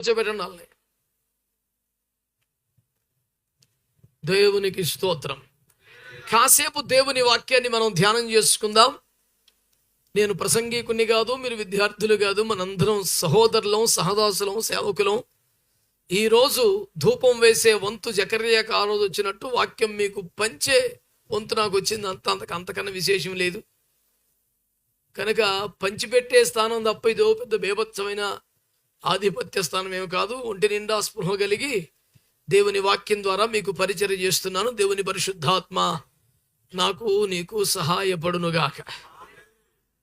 కూర్చోబెట్టండి వాళ్ళని. దేవునికి స్తోత్రం. కాసేపు దేవుని వాక్యాన్ని మనం ధ్యానం చేసుకుందాం. నేను ప్రసంగికుని కాదు, మీరు విద్యార్థులు కాదు, మనందరం సహోదరులం, సహదాసులం, సేవకులం. ఈరోజు ధూపం వేసే వంతు జకర్యాకు ఆ రోజు వచ్చినట్టు వాక్యం మీకు పంచే వంతు నాకు వచ్చింది. అంతకన్నా విశేషం లేదు. కనుక పంచిపెట్టే స్థానం తప్ప ఇదో పెద్ద బేభత్సమైన ఆధిపత్య స్థానం ఏమి కాదు. ఒంటి నిండా స్పృహ కలిగి దేవుని వాక్యం ద్వారా మీకు పరిచర్య చేస్తున్నాను. దేవుని పరిశుద్ధాత్మ నాకు నీకు సహాయపడునుగాక.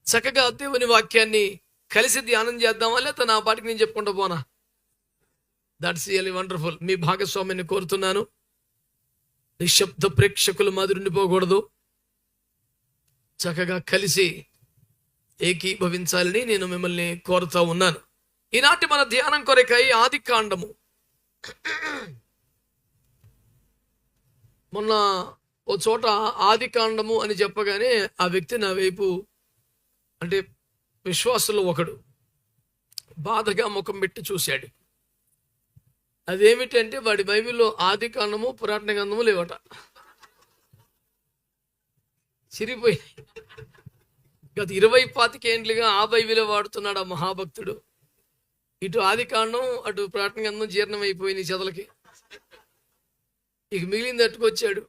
చక్కగా దేవుని వాక్యాన్ని కలిసి ధ్యానం చేద్దామా, లేదా నా పాటికి నేను చెప్పుకుంటూ పోనా? That's really wonderful. మీ భాగస్వామిని కోరుతున్నాను. నిశ్శబ్ద ప్రేక్షకులు మాదిరిపోకూడదు. చక్కగా కలిసి ఏకీభవించాలని నేను మిమ్మల్ని కోరుతూ ఉన్నాను. ఈనాటి మన ధ్యానం కొరకై ఆది కాండము. మొన్న ఓ చోట ఆది కాండము అని చెప్పగానే ఆ వ్యక్తి నా వైపు, అంటే విశ్వాసుల్లో ఒకడు, బాధగా ముఖం పెట్టి చూశాడు. అదేమిటంటే వాడి బైబిల్లో ఆది కాండము పురాతన గ్రంథము లేవట. చిరిపోయి గత 20-25 ఏండ్లుగా ఆ బైబిలే వాడుతున్నాడు ఆ మహాభక్తుడు. ఇటు ఆది కాండం, అటు పురాతన గ్రంథం జీర్ణం అయిపోయింది చెదలకి. ఇక మిగిలింది అట్టుకొచ్చాడు.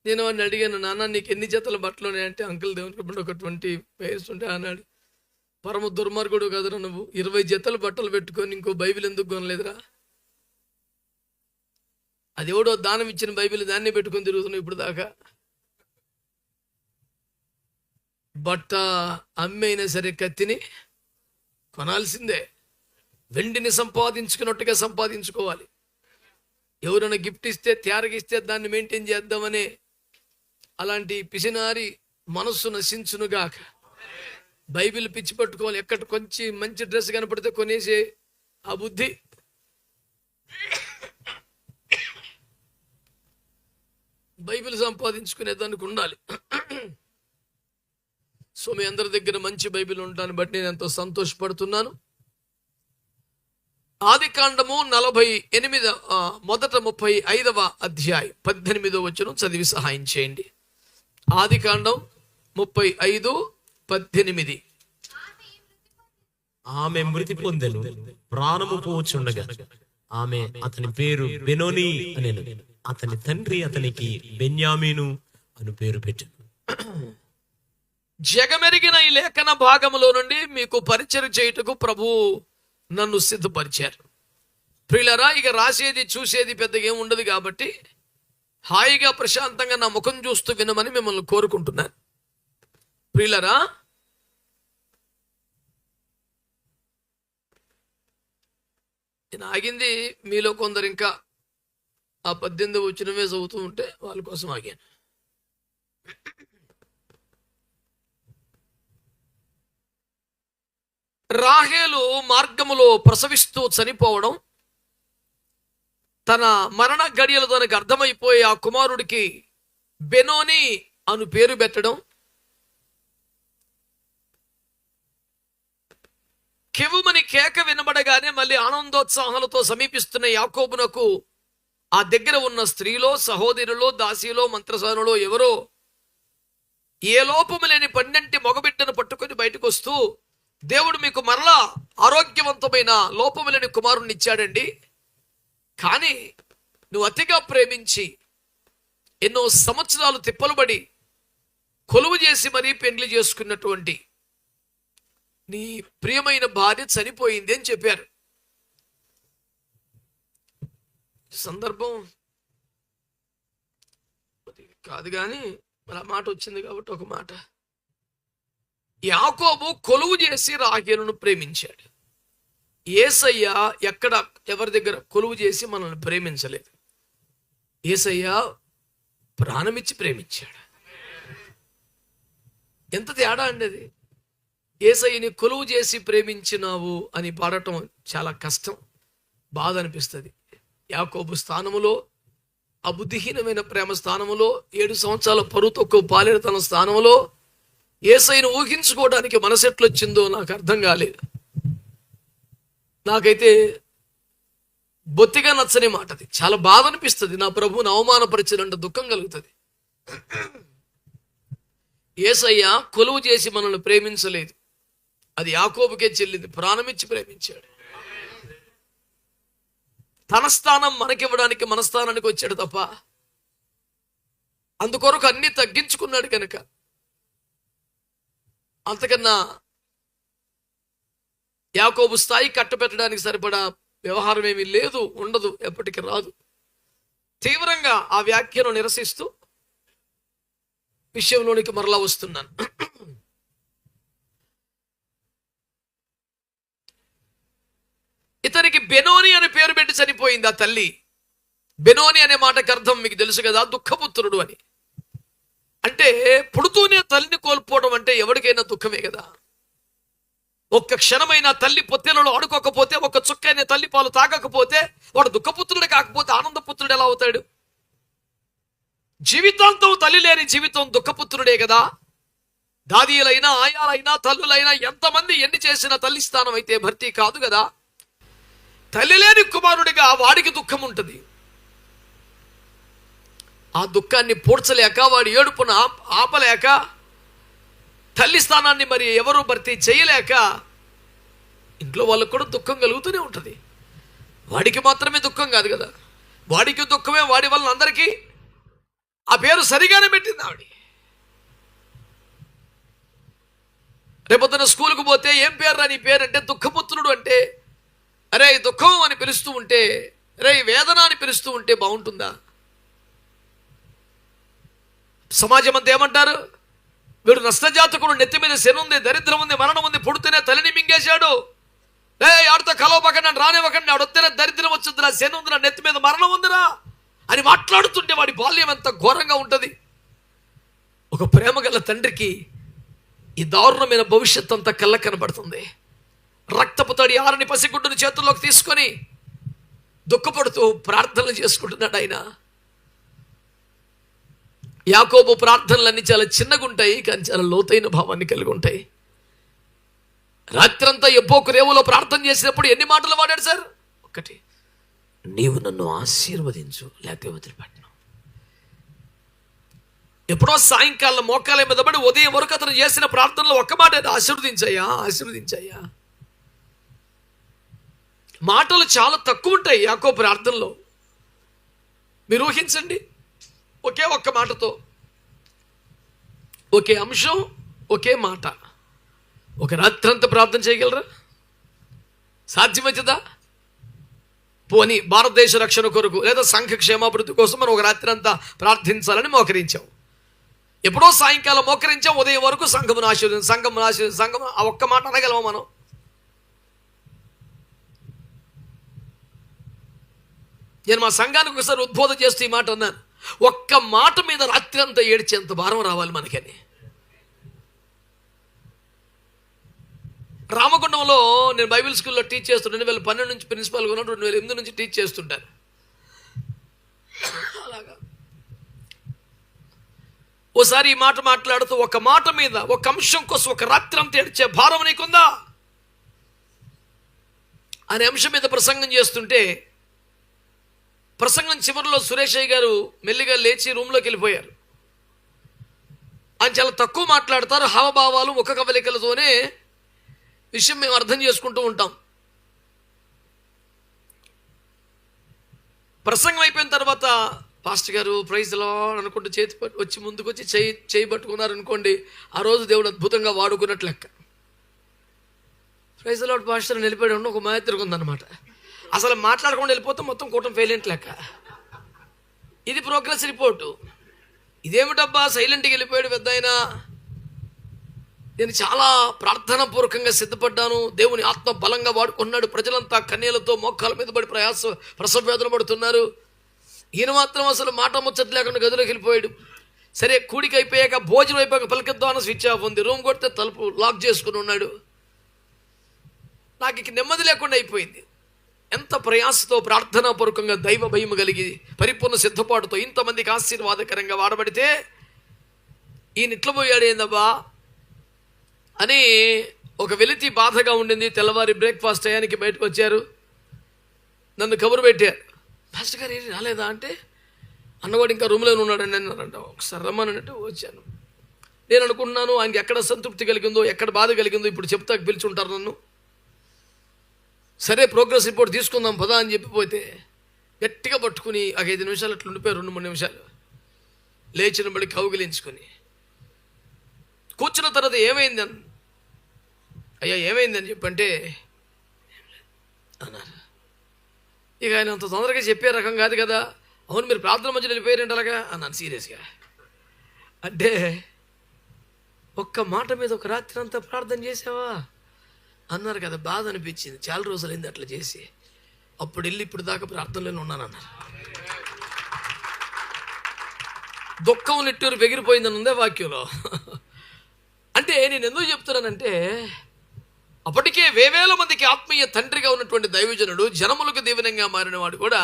నేను వాడిని అడిగాను, నాన్న నీకు ఎన్ని జతల బట్టలు ఉన్నాయంటే, అంకుల్ దేవుని ఒక 20 పేర్స్ ఉంటే అన్నాడు. పరమ దుర్మార్గుడు కదరా నువ్వు, 20 జతల బట్టలు పెట్టుకొని ఇంకో బైబిల్ ఎందుకు కొనలేదురా? అది ఎవడో దానం ఇచ్చిన బైబిల్, దాన్ని పెట్టుకొని తిరుగుతున్నావు ఇప్పుడు దాకా. బట్ట అమ్మైనా సరే కత్తిని కొనాల్సిందే. వెండిని సంపాదించుకున్నట్టుగా సంపాదించుకోవాలి. ఎవరైనా గిఫ్ట్ ఇస్తే, తేరగిస్తే దాన్ని మెయింటైన్ చేద్దామనే అలాంటి పిసినారి మనస్సు నశించునుగాక. బైబిల్ పిచ్చి పట్టుకోవాలి. ఎక్కడ కొంచెం మంచి డ్రెస్ కనపడితే కొనేసే ఆ బుద్ధి. బైబిల్ సంపాదించుకునే దానికి ఉండాలి. సో మీ అందరి దగ్గర మంచి బైబిల్ ఉండటాన్ని బట్టి నేను ఎంతో సంతోషపడుతున్నాను. ఆది కాండము 48 మొదట 35వ అధ్యాయం 18వ వచనం చదివి సహాయం చేయండి. ఆది కాండం 35:18. ఆమె మృతి పొందెను, ప్రాణము పోచుండగా ఆమె అతని పేరు బెనోని అనెను. అతని తండ్రి అతనికి బెన్యామీను అను పేరు పెట్టెను. జగమెరిగిన ఈ లేఖన భాగంలో నుండి మీకు పరిచయం చేయుటకు ప్రభు నన్ను సిద్ధపరిచారు. ప్రియులారా, ఇక రాసేది చూసేది పెద్దగా ఏమి ఉండదు కాబట్టి హాయిగా ప్రశాంతంగా నా ముఖం చూస్తూ వినమని మిమ్మల్ని కోరుకుంటున్నాను. ప్రియులారా, నేను ఆగింది మీలో కొందరు ఇంకా ఆ 18 వచనమే చదువుతూ ఉంటే వాళ్ళ కోసం ఆగాను. రాహేలు మార్గములో ప్రసవిస్తూ చనిపోవడం, తన మరణ గడియలు తనకు అర్థమైపోయి ఆ కుమారుడికి బెనోని అను పేరు పెట్టడం, కెవుమని కేక వినబడగానే మళ్ళీ ఆనందోత్సాహాలతో సమీపిస్తున్న యాకోబునకు ఆ దగ్గర ఉన్న స్త్రీలో, సహోదరులో, దాసీలో, మంత్రసానులో ఎవరో ఏ లోపము లేని 12 మగబిడ్డను పట్టుకొని బయటకు వస్తూ, దేవుడు మీకు మరలా ఆరోగ్యవంతమైన లోపము లేని కుమారుణ్ణి ఇచ్చాడండి. కానీ నువ్వు అతిగా ప్రేమించి ఎన్నో సంవత్సరాలు తిప్పలుబడి కొలువు చేసి మరీ పెండ్లి చేసుకున్నటువంటి నీ ప్రియమైన భార్య చనిపోయింది అని చెప్పారు. సందర్భం కాదు కానీ మరి ఆ మాట వచ్చింది కాబట్టి ఒక మాట. యాకోబు కొలువు చేసి రాహేలును ప్రేమించాడు. యేసయ్య ఎక్కడ ఎవరి దగ్గర కొలువు చేసి మనల్ని ప్రేమించలేదు. యేసయ్య ప్రాణమిచ్చి ప్రేమించాడు. ఎంత తేడా అండి అది. యేసయ్యని కొలువు చేసి ప్రేమించినావు అని పాడటం చాలా కష్టం, బాధ అనిపిస్తుంది. యాకోబు స్థానములో, ఆ బుద్ధిహీనమైన ప్రేమ స్థానములో, 7 సంవత్సరాల పరువు తక్కువ పాలేరు తన స్థానంలో యేసయ్యను ఊహించుకోవడానికి మనసెట్లొచ్చిందో నాకు అర్థం కాలేదు. నాకైతే బొత్తిగా నచ్చని మాట అది. చాలా బాధ అనిపిస్తుంది. నా ప్రభువుని అవమానపరిచినంత దుఃఖం కలుగుతుంది. యేసయ్య కొలువు చేసి మనల్ని ప్రేమించలేదు, అది యాకోబుకే చెల్లింది. ప్రాణమిచ్చి ప్రేమించాడు. తన స్థానం మనకివ్వడానికి మన స్థానానికి వచ్చాడు తప్ప అందుకొరకు అన్ని తగ్గించుకున్నాడు కనుక అంతకన్నా యాకోబు స్థాయి కట్టబెట్టడానికి సరిపడా వ్యవహారం ఏమీ లేదు, ఉండదు, ఎప్పటికీ రాదు. తీవ్రంగా ఆ వ్యాఖ్యను నిరసిస్తూ విషయంలోనికి మరలా వస్తున్నాను. ఇతనికి బెనోని అనే పేరు పెట్టి చనిపోయింది ఆ తల్లి. బెనోని అనే మాటకి అర్థం మీకు తెలుసు కదా, దుఃఖపుత్రుడు అని. అంటే పుడుతూనే తల్లిని కోల్పోవడం అంటే ఎవరికైనా దుఃఖమే కదా. ఒక్క క్షణమైన తల్లి పొత్తెలలో ఆడుకోకపోతే, ఒక్క చుక్కైన తల్లి పాలు తాగకపోతే వాడు దుఃఖపుత్రుడే కాకపోతే ఆనందపుత్రుడు ఎలా అవుతాడు? జీవితాంతం తల్లి లేని జీవితం దుఃఖపుత్రుడే కదా. దాదీలైనా ఆయాలైనా తల్లులైనా ఎంతమంది ఎన్ని చేసిన తల్లి స్థానం అయితే భర్తీ కాదు కదా. తల్లి లేని కుమారుడిగా వాడికి దుఃఖం ఉంటుంది. ఆ దుఃఖాన్ని పూడ్చలేక, వాడి ఏడుపును ఆపలేక, తల్లి స్థానాన్ని మరి ఎవరు భర్తీ చేయలేక ఇంట్లో వాళ్ళకు కూడా దుఃఖం కలుగుతూనే ఉంటుంది. వాడికి మాత్రమే దుఃఖం కాదు కదా, వాడికి దుఃఖమే. వాడి వల్ల అందరికీ ఆ పేరు సరిగానే పెట్టింది ఆవిడ. రేపొద్దున స్కూల్కి పోతే ఏం పేరు రా నీ పేరు అంటే దుఃఖపుత్రుడు అంటే, అరే దుఃఖం అని పిలుస్తూ ఉంటే, అరే వేదన అని పిలుస్తూ ఉంటే బాగుంటుందా? సమాజం అంతా ఏమంటారు? వీడు నష్టజాతకుడు, నెత్తి మీద శని ఉంది, దరిద్రం ఉంది, మరణం ఉంది, పుడుతూనే తల్లిని మింగేశాడు, ఆడితో కలవపకండి, రానివ్వకండి, ఆడొత్తేనే దరిద్రం వచ్చిందిరా, శని ఉందిరా, నెత్తి మీద మరణం ఉందిరా అని మాట్లాడుతుంటే వాడి బాల్యం ఎంత ఘోరంగా ఉంటుంది. ఒక ప్రేమ గల తండ్రికి ఈ దారుణమైన భవిష్యత్ అంతా కళ్ళ కనబడుతుంది. రక్తపు తడి ఆరని పసిగుడ్డుని చేతుల్లోకి తీసుకొని దుఃఖపడుతూ ప్రార్థనలు చేసుకుంటున్నాడు ఆయన. యాకోబు ప్రార్థనలన్నీ చాలా చిన్నగా ఉంటాయి, కానీ చాలా లోతైన భావాన్ని కలిగి ఉంటాయి. రాత్రంతా ఎబ్బోకు రేవులో ప్రార్థన చేసినప్పుడు ఎన్ని మాటలు వాడాడు సార్? ఒకటి, నీవు నన్ను ఆశీర్వదించు, లేకపోతే వదిలిపెట్టను. ఎప్పుడో సాయంకాలం మోకాల మీద పడి ఉదయం వరకు అతను చేసిన ప్రార్థనలో ఒక్క మాట, ఆశీర్వదించయ్యా, ఆశీర్వదించయ్యా. మాటలు చాలా తక్కువ ఉంటాయి యాకోబు ప్రార్థనలో. మీరు ఊహించండి, ఒకే ఒక్క మాటతో, ఒకే అంశం, ఒకే మాట, ఒక రాత్రంతా ప్రార్థన చేయగలరా? సాధ్యమవుతుందా? పోనీ భారతదేశ రక్షణ కొరకు లేదా సంఘ క్షేమాభివృద్ధి కోసం మనం ఒక రాత్రి అంతా ప్రార్థించాలని మోకరించాం. ఎప్పుడో సాయంకాలం మోకరించాం, ఉదయం వరకు సంఘమును ఆశీర్వదించు, సంఘమును ఆశీర్వదించు, సంఘం, ఆ ఒక్క మాట అనగలమా మనం? నేను మా సంఘానికి ఒకసారి ఉద్బోధన చేస్తూ ఈ మాట అన్నాను, ఒక్క మాట మీద రాత్రి అంతా ఏడ్చేంత భారం రావాలి మనకని. రామగుండంలో నేను బైబిల్ స్కూల్లో టీచ్ చేస్తుంటాను. 2012 నుంచి ప్రిన్సిపాల్గా ఉన్నాను, 2008 నుంచి టీచ్ చేస్తుంటాను. అలాగా ఓసారి ఈ మాట మాట్లాడుతూ, ఒక మాట మీద, ఒక అంశం కోసం ఒక రాత్రి అంతా ఏడ్చే భారం నీకుందా అనే అంశం మీద ప్రసంగం చేస్తుంటే, ప్రసంగం చివరిలో సురేషయ్య గారు మెల్లిగా లేచి రూమ్లోకి వెళ్ళిపోయారు. ఆయన చాలా తక్కువ మాట్లాడతారు, హావభావాలు, ముఖ కవలికలతోనే విషయం మేము అర్థం చేసుకుంటూ ఉంటాం. ప్రసంగం అయిపోయిన తర్వాత పాస్టర్ గారు ప్రైజ్ లార్డ్ అనుకుంటూ చేతి వచ్చి ముందుకు వచ్చి చేయి పట్టుకున్నారు అనుకోండి, ఆ రోజు దేవుడు అద్భుతంగా వాడుకున్నట్లు లెక్క. ప్రైజ్ లార్డ్ పాస్టర్ నిలిపోయి ఉన్న ఒక మాయ తిరుగుందనమాట. అసలు మాట్లాడకుండా వెళ్ళిపోతే మొత్తం కూటమి ఫెయిల్ అయినట్లు లెక్క. ఇది ప్రోగ్రెస్ రిపోర్టు. ఇదేమిటబ్బా సైలెంట్గా వెళ్ళిపోయాడు పెద్ద ఆయన. నేను చాలా ప్రార్థనాపూర్వకంగా సిద్ధపడ్డాను, దేవుని ఆత్మ బలంగా వాడుకున్నాడు, ప్రజలంతా కన్నీళ్లతో మోకాల మీద పడి ప్రసవ వేదన పడుతున్నారు. ఈయన మాత్రం అసలు మాట ముచ్చట లేకుండా గదిలోకి వెళ్ళిపోయాడు. సరే, కూడికి అయిపోయాక భోజనం అయిపోయాక పలికిద్దామని స్విచ్ ఆఫ్ ఉంది. రూమ్ కొడితే తలుపు లాక్ చేసుకుని ఉన్నాడు. నాకు ఇక నెమ్మది లేకుండా అయిపోయింది. ఎంత ప్రయాసతో ప్రార్థనాపూర్వకంగా దైవ భయం కలిగి పరిపూర్ణ సిద్ధపాటుతో ఇంతమందికి ఆశీర్వాదకరంగా వాడబడితే ఈయన ఇట్ల పోయాడు ఏందబ్బా అని ఒక వెలితి బాధగా ఉండింది. తెల్లవారి బ్రేక్ఫాస్ట్ టయానికి బయటకు వచ్చారు. నన్ను కబురు పెట్టారు, పాస్టర్ గారు ఏది రాలేదా అంటే, అన్నవాడు ఇంకా రూమ్లోనే ఉన్నాడని అన్నారంట. ఒకసారి రమ్మనంటే వచ్చాను. నేను అనుకుంటున్నాను ఆయనకి ఎక్కడ సంతృప్తి కలిగిందో, ఎక్కడ బాధ కలిగిందో ఇప్పుడు చెప్తాకు పిలుచుంటారు నన్ను. సరే ప్రోగ్రెస్ రిపోర్ట్ తీసుకుందాం పదా అని చెప్పిపోతే గట్టిగా పట్టుకుని 5 నిమిషాలు అట్లా ఉండిపోయి 2-3 నిమిషాలు లేచిన బడి కౌగిలించుకొని కూర్చున్న తర్వాత ఏమైంది అని, అయ్యా ఏమైందని చెప్పంటే అన్నారు. ఇక ఆయన అంత తొందరగా చెప్పే రకం కాదు కదా. అవును మీరు ప్రార్థన మధ్యలో వెళ్ళిపోయారంటే అలాగా అన్నాను సీరియస్గా. అంటే ఒక్క మాట మీద ఒక రాత్రి అంతా ప్రార్థన చేసావా అన్నారు కదా. బాధ అనిపించింది, చాలా రోజులైంది అట్లా చేసి. అప్పుడు వెళ్ళి ఇప్పుడు దాకా ప్రార్థనలోనే ఉన్నానన్నారు. దుఃఖం నెట్టూరు పెగిరిపోయిందని ఉందే వాక్యంలో. అంటే నేను ఎందుకు చెప్తున్నానంటే, అప్పటికే వేవేల మందికి ఆత్మీయ తండ్రిగా ఉన్నటువంటి దైవజనుడు, జనములకు దీవెనంగా మారిన వాడు కూడా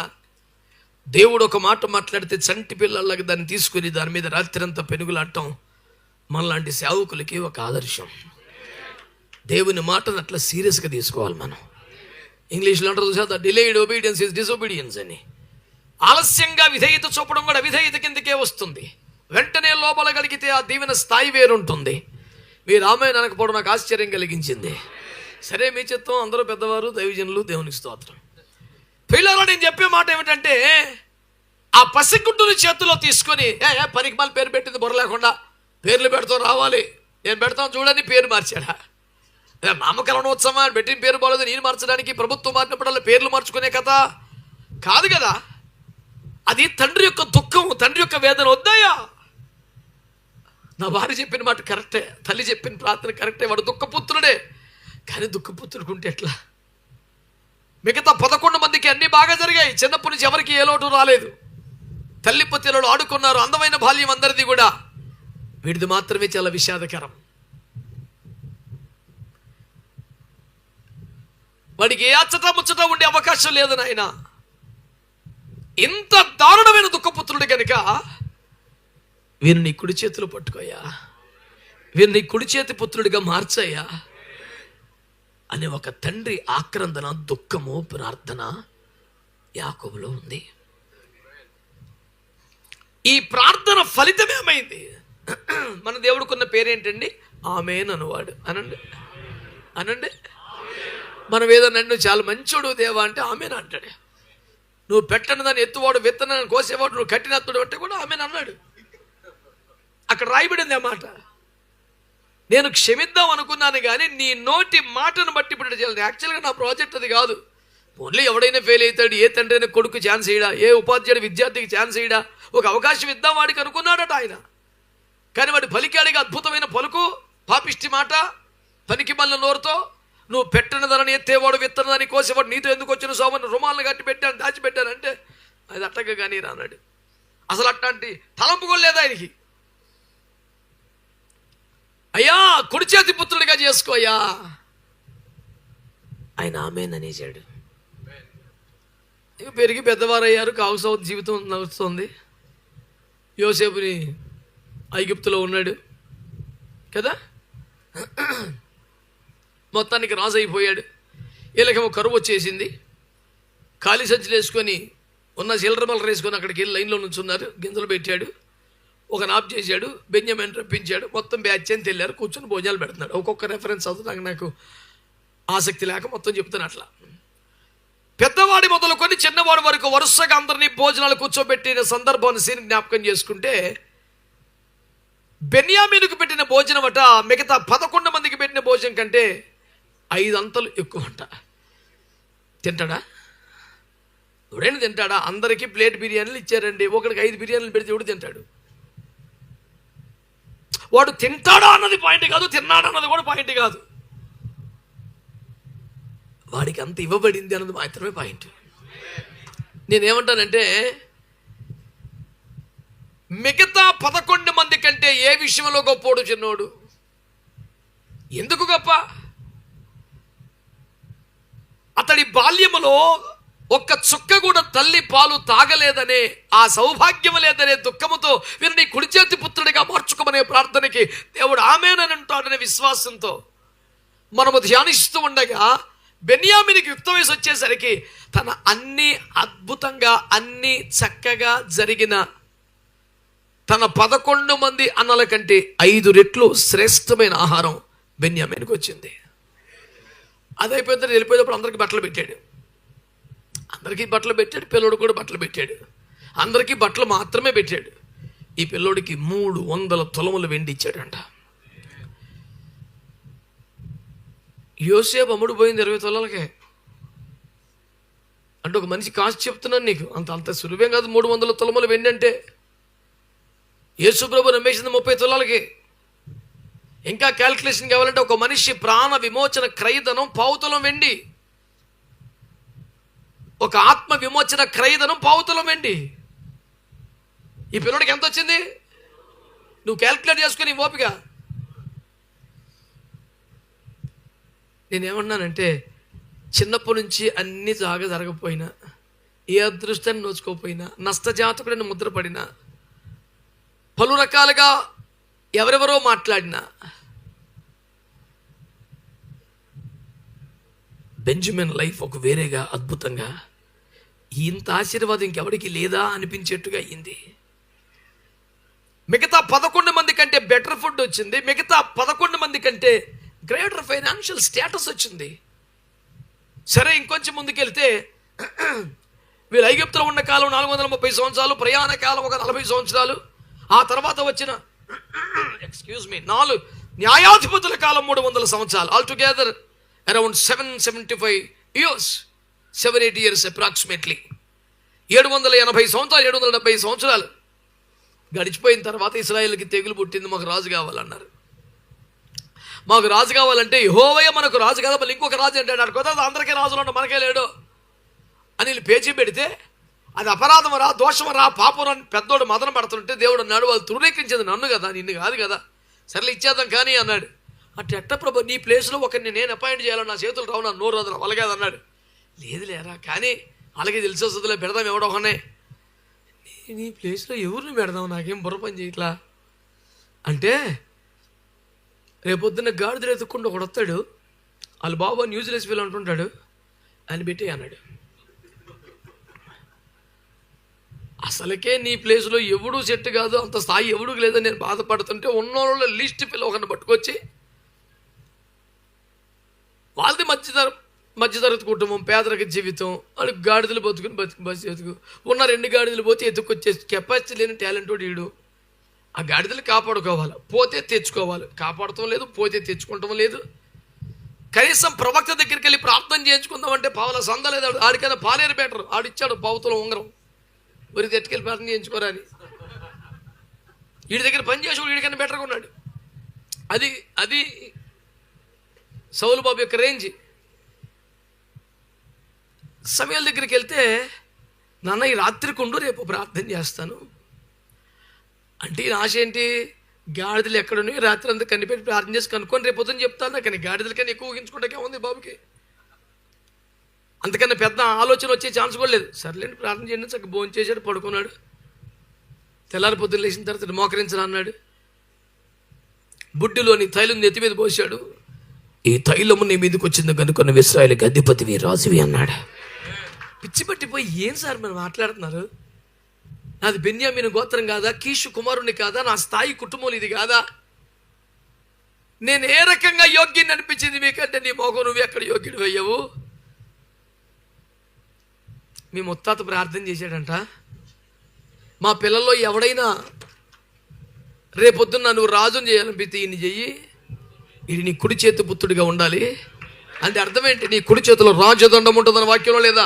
దేవుడు ఒక మాట మాట్లాడితే చంటి పిల్లలకి దాన్ని తీసుకుని దాని మీద రాత్రంతా పెనుగులాడటం మనలాంటి సేవకులకి ఒక ఆదర్శం. దేవుని మాటను అట్లా సీరియస్గా తీసుకోవాలి మనం. ఇంగ్లీష్లో అంటారు చూసా, the delayed obedience is disobedience అని. ఆలస్యంగా విధేయత చూపడం కూడా అవిధేయత కిందకే వస్తుంది. వెంటనే లోపలగలిగితే ఆ దీవెన స్థాయి వేరుంటుంది. మీరు ఆమె అనకపోవడం నాకు ఆశ్చర్యం కలిగించింది. సరే మీ చిత్తం, అందరూ పెద్దవారు, దైవజనులు, దేవునికి స్తోత్రం. పిల్లలు నేను చెప్పే మాట ఏమిటంటే, ఆ పసిగుడ్డుని చేతిలో తీసుకొని పనికి మళ్ళీ పేరు పెట్టింది బుర్ర లేకుండా పేర్లు పెడతాం రావాలి, నేను పెడతాను చూడని పేరు మార్చాడా? నామకరణోత్సవం పెట్టిన పేరు బాగోలేదు నేను మార్చడానికి ప్రభుత్వం మారినప్పుడల్లా పేర్లు మార్చుకునే కథ కాదు కదా. అది తండ్రి యొక్క దుఃఖం, తండ్రి యొక్క వేదన. వద్దాయా, నా భార్య చెప్పిన మాట కరెక్టే, తల్లి చెప్పిన ప్రార్థన కరెక్టే, వాడు దుఃఖపుత్రుడే. కానీ దుఃఖపుత్రుడుకుంటే ఎట్లా? మిగతా 11 మందికి అన్నీ బాగా జరిగాయి, చిన్నప్పటి నుంచి ఎవరికి ఏ లోటు రాలేదు, తల్లి పతిలో ఆడుకున్నారు, అందమైన బాల్యం అందరిది కూడా. వీడిది మాత్రమే చాలా విషాదకరం. వాడికి ఏ అచ్చట ముచ్చట ఉండే అవకాశం లేదు నాయన. ఇంత దారుణమైన దుఃఖపుత్రుడు కనుక వీరిని కుడి చేతులు పట్టుకోయా, వీరిని కుడి చేతి పుత్రుడిగా మార్చయ్యా అనే ఒక తండ్రి ఆక్రందన, దుఃఖము, ప్రార్థన యాకోబులో ఉంది. ఈ ప్రార్థన ఫలితం ఏమైంది? మన దేవుడికున్న పేరేంటండి? ఆమేన్ అనువాడు. అనండి అనండి. మనం ఏదన్నా నువ్వు చాలా మంచోడు దేవా అంటే ఆమేన్ అంటాడు. నువ్వు పెట్టని దాన్ని ఎత్తువాడు, విత్తనాన్ని కోసేవాడు, నువ్వు కట్టినత్తుడు అంటే కూడా ఆమేన్ అన్నాడు. అక్కడ రాయబడింది ఆ మాట. నేను క్షమిద్దాం అనుకున్నాను కానీ నీ నోటి మాటను బట్టి ఇప్పుడు చేయాలి. యాక్చువల్గా నా ప్రాజెక్ట్ అది కాదు. ఓన్లీ ఎవడైనా ఫెయిల్ అవుతాడు, ఏ తండ్రి అయినా కొడుకు ఛాన్స్ ఇయ్యడా, ఏ ఉపాధ్యాయుడు విద్యార్థికి ఛాన్స్ ఇయ్యడా, ఒక అవకాశం ఇద్దాం వాడికి అనుకున్నాడట ఆయన. కానీ వాడు పలికాడిగా అద్భుతమైన పలుకు, పాపిష్టి మాట, పనికి మళ్ళీ నోరుతో నువ్వు పెట్టిన దాన్ని ఎత్తేవాడు, విత్తన దాన్ని కోసేవాడు, నీతో ఎందుకు వచ్చిన సోమని రుమాలను కట్టి పెట్టాను, దాచిపెట్టానంటే అది అట్టగా కానీ రానాడు. అసలు అట్లాంటి తలంపు కూడా లేదు ఆయనకి. అయ్యా కుడి చేతి పుత్రుడిగా చేసుకోయ్యా, ఆయన ఆమేన్ అనేసాడు. ఇక పెరిగి పెద్దవారు అయ్యారు, కావుసౌత్ జీవితం నడుస్తుంది. యోసేపుని ఐగుప్తులో ఉన్నాడు కదా, మొత్తానికి రాజు అయిపోయాడు. వీళ్ళకేమో కరువు వచ్చేసింది. ఖాళీ సంచులు వేసుకొని ఉన్న చిల్లరమల్లర వేసుకొని అక్కడికి వెళ్ళి లైన్లో నుంచున్నారు. గింజలు పెట్టాడు, ఒక నాప్ చేశాడు, బెంజమిన్ రప్పించాడు, మొత్తం బ్యాచ్ అని తెల్లారు, కూర్చొని భోజనాలు పెడుతున్నాడు. ఒక్కొక్క రెఫరెన్స్ అవుతుంది, నాకు ఆసక్తి లేక మొత్తం చెప్తాను. అట్లా పెద్దవాడి మొదలుకొని చిన్నవాడి వరకు వరుసగా అందరినీ భోజనాలు కూర్చోబెట్టిన సందర్భాన్ని సీన్ జ్ఞాపకం చేసుకుంటే, బెన్యామీనుకు పెట్టిన భోజనం అట మిగతా 11 మందికి పెట్టిన భోజనం కంటే 5 అంతలు ఎక్కువ అంట. తింటాడా? ఎవడైనా తింటాడా? అందరికీ ప్లేట్ బిర్యానీలు ఇచ్చారండి, ఒకడికి 5 బిర్యానీలు పెడితే ఎవడు తింటాడు? వాడు తింటాడా అన్నది పాయింట్ కాదు, తిన్నాడా అన్నది కూడా పాయింట్ కాదు. వాడికి అంత ఇవ్వబడింది అన్నది మాత్రమే పాయింట్. నేనేమంటానంటే, మిగతా 11 మంది కంటే ఏ విషయంలో గొప్పోడు చిన్నోడు? ఎందుకు గొప్ప? అతడి బాల్యములో ఒక్క చుక్క కూడా తల్లి పాలు తాగలేదనే, ఆ సౌభాగ్యం లేదనే దుఃఖముతో వీరిని కుడి చేతి పుత్రుడిగా మార్చుకోమనే ప్రార్థనకి దేవుడు ఆమేన్ అని అంటాడనే విశ్వాసంతో మనము ధ్యానిస్తూ ఉండగా బెన్యామీనికి యుక్త వయసు వచ్చేసరికి తన అన్ని అద్భుతంగా అన్ని చక్కగా జరిగిన తన 11 మంది అన్నల కంటే 5 రెట్లు శ్రేష్టమైన ఆహారం బెన్యామీనికి వచ్చింది. అదైపోయిన వెళ్ళిపోయేటప్పుడు అందరికీ బట్టలు పెట్టాడు. పిల్లోడు కూడా బట్టలు పెట్టాడు. అందరికీ బట్టలు మాత్రమే పెట్టాడు. ఈ పిల్లోడికి 300 తులములు వెండి ఇచ్చాడంట. యోసేపు అమ్ముడు పోయింది 20 తులాలకే. అంటే ఒక మనిషి కాస్ట్ చెప్తున్నాను నీకు, అంత సులువేం కాదు 300 తులములు వెండి అంటే. యేసుప్రభు నమ్మేసింది 30 తులాలకి. ఇంకా క్యాల్కులేషన్ కావాలంటే ఒక మనిషి ప్రాణ విమోచన క్రయధనం 1/4 తులం వెండి. ఒక ఆత్మ విమోచన క్రయధనం 1/4 తులం వెండి. ఈ పిల్లడికి ఎంత వచ్చింది? నువ్వు క్యాల్కులేట్ చేసుకుని ఓపిక. నేనేమన్నానంటే, చిన్నప్పటి నుంచి అన్ని జరగపోయినా, ఏ అదృష్టాన్ని నోచుకోపోయినా, నష్టజాతకుడిని ముద్రపడినా, పలు రకాలుగా ఎవరెవరో మాట్లాడినా, బెంజమిన్ లైఫ్ ఒక వేరేగా అద్భుతంగా, ఇంత ఆశీర్వాదం ఇంకెవరికి లేదా అనిపించేట్టుగా అయింది. మిగతా 11 మంది కంటే బెటర్ ఫుడ్ వచ్చింది. మిగతా 11 మంది కంటే గ్రేటర్ ఫైనాన్షియల్ స్టేటస్ వచ్చింది. సరే, ఇంకొంచెం ముందుకెళ్తే వీళ్ళు ఐగుప్తులో ఉన్న కాలం 430 సంవత్సరాలు, ప్రయాణ కాలం ఒక 40 సంవత్సరాలు. ఆ తర్వాత వచ్చిన 4 న్యాయాధిపతుల కాలం 300 సంవత్సరాలు. Altogether around 775 years, 7-8 years approximately. 780 సంవత్సరాలు, 770 సంవత్సరాలు గడిచిపోయిన తర్వాత ఇశ్రాయేలుకి తెగులు పుట్టింది. మాకు రాజు కావాలన్నారు. మాకు రాజు కావాలంటే యెహోవా మనకు రాజు కదా, మళ్ళీ ఇంకొక రాజు అంటాడు. కొత్త అందరికీ రాజులు అంటే మనకే లేడు అని పేచీ పెడితే, అది అపరాధమరా, దోషమరా, పాపం అని పెద్దోడు మదన పడుతుంటే దేవుడు అన్నాడు, వాళ్ళు తృణీకరించేది నన్ను కదా, నిన్ను కాదు కదా, సర్లే ఇచ్చేద్దాం కానీ అన్నాడు. ఎట్ట ప్రభు, నీ ప్లేస్లో ఒకరిని నేను అపాయింట్ చేయాలని నా చేతులు రావు, నా నోరు రాదు, అలాగేది అన్నాడు. లేదు లేరా, కానీ అలాగే తెలిసి వస్తుందిలే, పెడదాం ఎవడో ఒకనే. నీ ప్లేస్లో ఎవరిని పెడదాం, నాకేం బుర్ర పని చేయట్లా అంటే, రేపొద్దున్న గాడిదలు ఎత్తుక్కుండా ఒకడు వస్తాడు, వాళ్ళ బాబు న్యూజిలేసి వీళ్ళు అంటుంటాడు, ఆయన పెట్టి అన్నాడు. అసలుకే నీ ప్లేస్లో ఎవడూ సెట్ కాదు, అంత స్థాయి ఎవడూ లేదని నేను బాధపడుతుంటే, ఉన్నోళ్ళ లిస్ట్ పిల్ల ఒకరిని పట్టుకొచ్చి, వాళ్ళది మధ్యతరగతి కుటుంబం, పేదరిక జీవితం, వాళ్ళకి గాడిదలు బతుకుని బతుకు ఉన్న 2 గాడిదలు పోతే ఎత్తుకొచ్చేసి కెపాసిటీ లేని టాలెంట్ వీడు. ఆ గాడిదలు కాపాడుకోవాలి, పోతే తెచ్చుకోవాలి. కాపాడటం లేదు, పోతే తెచ్చుకోవటం లేదు. కనీసం ప్రవక్త దగ్గరికి వెళ్ళి ప్రార్థన చేయించుకుందామంటే పావుల సంద లేదు. ఆడికైనా పాలేరు బెటర్, ఆడిచ్చాడు 1/4 తులం ఉంగరం, మరి తెట్టుకెళ్ళి ప్రార్థన చేయించుకోరా అని. వీడి దగ్గర పని చేసి వీడికైనా బెటర్గా ఉన్నాడు. అది సౌలు బాబు యొక్క రేంజ్. సమయాల దగ్గరికి వెళ్తే, నాన్న ఈ రాత్రికి ఉండు, రేపు ప్రార్థన చేస్తాను అంటే, ఈ ఆశ ఏంటి? గాడిదలు ఎక్కడున్నాయి రాత్రి అంతా కనిపెట్టి ప్రార్థన చేసి కనుక్కొని రేపు పొద్దున్న చెప్తాను. కానీ గాడిదలకన్నా ఎక్కువ ఊహించుకుంటాకే ఉంది బాబుకి. అంతకన్నా పెద్ద ఆలోచన వచ్చే ఛాన్స్ కూడా లేదు. సర్లేండి ప్రార్థన చేయండి, చక్కగా భోజనం చేశాడు, పడుకున్నాడు. తెల్లారి పొద్దున్న లేచిన తర్వాత మోకరించను అన్నాడు. బుడ్డిలోని తైలం నెత్తి మీద పోసాడు. ఈ తైలము నీ మీదకి వచ్చింది కనుక నువ్వు ఇశ్రాయేలుకి అధిపతివి, రాజువి అన్నాడు. పిచ్చి పట్టిపోయి, ఏం సార్ మీరు మాట్లాడుతున్నారు? నాది బెన్యామీను గోత్రం కాదా, కీషు కుమారుని కాదా, నా స్థాయి కుటుంబం ఇది కాదా? నేను ఏ రకంగా యోగ్యుని అనిపించింది మీకంటే, నీ మోగం నువ్వు ఎక్కడ యోగ్యుడు అయ్యావు? మీ ముత్తాత ప్రార్థన చేశాడంట, మా పిల్లల్లో ఎవడైనా రేపొద్దున్న నువ్వు రాజుని చేయాలనిపిస్తే ఈయన్ని చెయ్యి, ఇది నీ కుడి చేతి పుత్రుడిగా ఉండాలి అంటే అర్థం ఏంటి? నీ కుడి చేతిలో రాజదండం ఉంటుందని వాక్యంలో లేదా?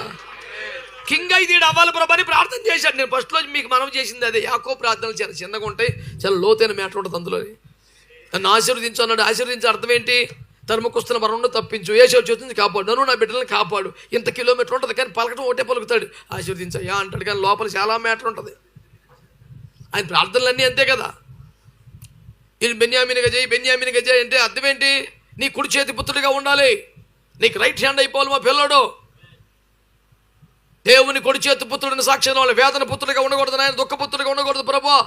కింగ్ అయితే అవ్వాలి ప్రభు అని ప్రార్థన చేశాడు. నేను ఫస్ట్లో మీకు మనం చేసింది అదే. యాకోబు ప్రార్థనలు చాలా చిన్నగా ఉంటాయి, చాలా లోతైన మ్యాటర్ ఉంటుంది అందులో. నన్ను ఆశీర్వదించు అన్నాడు. ఆశీర్వదించే అర్థం ఏంటి? తరుముకొస్తున్న మరణం తప్పించు, ఏషో చేస్తుంది కాపాడు, నన్ను నా బిడ్డలను కాపాడు. ఇంత కిలోమీటర్ ఉంటుంది కానీ పలకటం ఒకటే పలుకుతాడు, ఆశీర్వదించయ్యా అంటాడు. కానీ లోపల చాలా మ్యాటర్ ఉంటుంది. ఆయన ప్రార్థనలన్నీ అంతే కదా. ఇది బెన్యామీనుగా చేయి, బెన్యామీనుగా చేయి అంటే అర్థం ఏంటి? నీ కుడి చేతి పుత్రుడిగా ఉండాలి, నీకు రైట్ హ్యాండ్ అయిపోవాలి మా పిల్లడు. దేవుని కుడి చేతి పుత్రుడిని సాక్ష్యం వాళ్ళు వేదన పుత్రుడిగా ఉండకూడదు, ఆయన దుఃఖ పుత్రుడిగా ఉండకూడదు ప్రభా.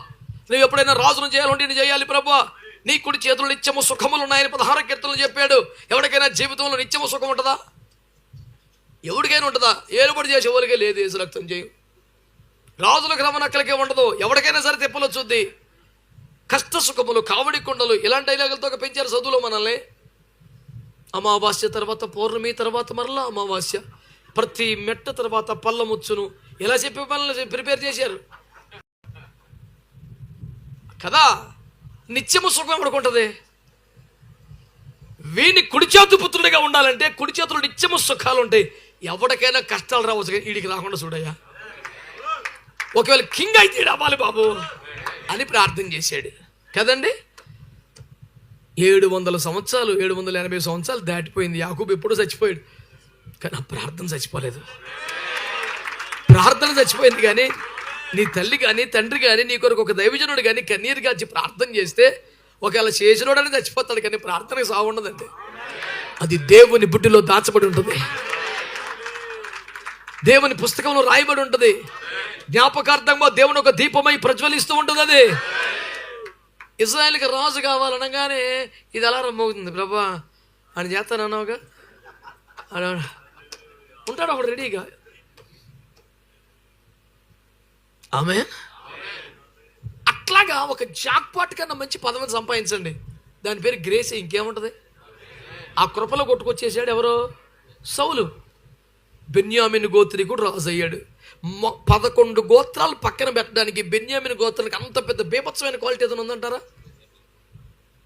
నువ్వు ఎప్పుడైనా రాజును చేయాలంటే నేను చేయాలి ప్రభా. నీ కుడి చేతులు నిత్యము సుఖములు ఉన్నాయని 16 కీర్తనలు చెప్పాడు. ఎవరికైనా జీవితంలో నిత్యము సుఖం ఉంటుందా? ఎవరికైనా ఉంటుందా? ఏలుబడి చేసే వాళ్ళకే లేదు యేసు రక్తం చేయం. రాజులకు రమణక్కలకే ఉండదు. ఎవరికైనా సరే తిప్పలు వచ్చుద్ది. కష్ట సుఖములు, కావడి కొండలు, ఇలాంటి డైలాగులతో పెంచారు చదువులో మనల్ని. అమావాస్య తర్వాత పౌర్ణమి, తర్వాత మరలా అమావాస్య, ప్రతి మెట్ట తర్వాత పల్లముచ్చును, ఇలా చెప్పి మనల్ని ప్రిపేర్ చేశారు కదా. నిత్యము సుఖం ఎవడుకుంటుంది? వీడిని కుడి చేతు పుత్రుడిగా ఉండాలంటే కుడి చేతులు నిత్యము సుఖాలు ఉంటాయి. ఎవరికైనా కష్టాలు రావచ్చు, వీడికి రాకుండా చూడయ్యా. ఒకవేళ కింగ్ అయితే అవ్వాలి బాబు అని ప్రార్థన చేశాడు కదండి. 700 సంవత్సరాలు, 780 సంవత్సరాలు దాటిపోయింది. యాకోబు ఎప్పుడూ చచ్చిపోయాడు, కానీ ఆ ప్రార్థన చచ్చిపోలేదు. ప్రార్థన చచ్చిపోయింది. కానీ నీ తల్లి కానీ తండ్రి కానీ నీ కొరకు ఒక దైవజనుడు కానీ కన్నీరు గార్చి ప్రార్థన చేస్తే ఒకవేళ చేసినోడని చచ్చిపోతాడు, కానీ ప్రార్థనకు సాగు ఉండదంటే అది దేవుని బుడ్డిలో దాచబడి ఉంటుంది, దేవుని పుస్తకంలో రాయబడి ఉంటుంది, జ్ఞాపకార్థంగా దేవుని ఒక దీపమై ప్రజ్వలిస్తూ ఉంటుంది. అది ఇజ్రాయెల్కి రాజు కావాలనగానే ఇది అలారం మోగుతుంది. ప్రభా అని చేస్తానన్నావుగా, ఉంటాడు ఒకడు రెడీగా. ఆమె అట్లాగా ఒక జాక్పాట్ కన్నా మంచి పదవిని సంపాదించండి, దాని పేరు గ్రేస్. ఇంకేముంటుంది? ఆ కృపలో కొట్టుకొచ్చేసాడు ఎవరో సౌలు. బెన్యామిన్ గోత్రీకుడు రాజు అయ్యాడు. 11 గోత్రాలు పక్కన పెట్టడానికి బెన్యామిన్ గోత్రానికి అంత పెద్ద బీభత్సమైన క్వాలిటీ ఏదైనా ఉందంటారా?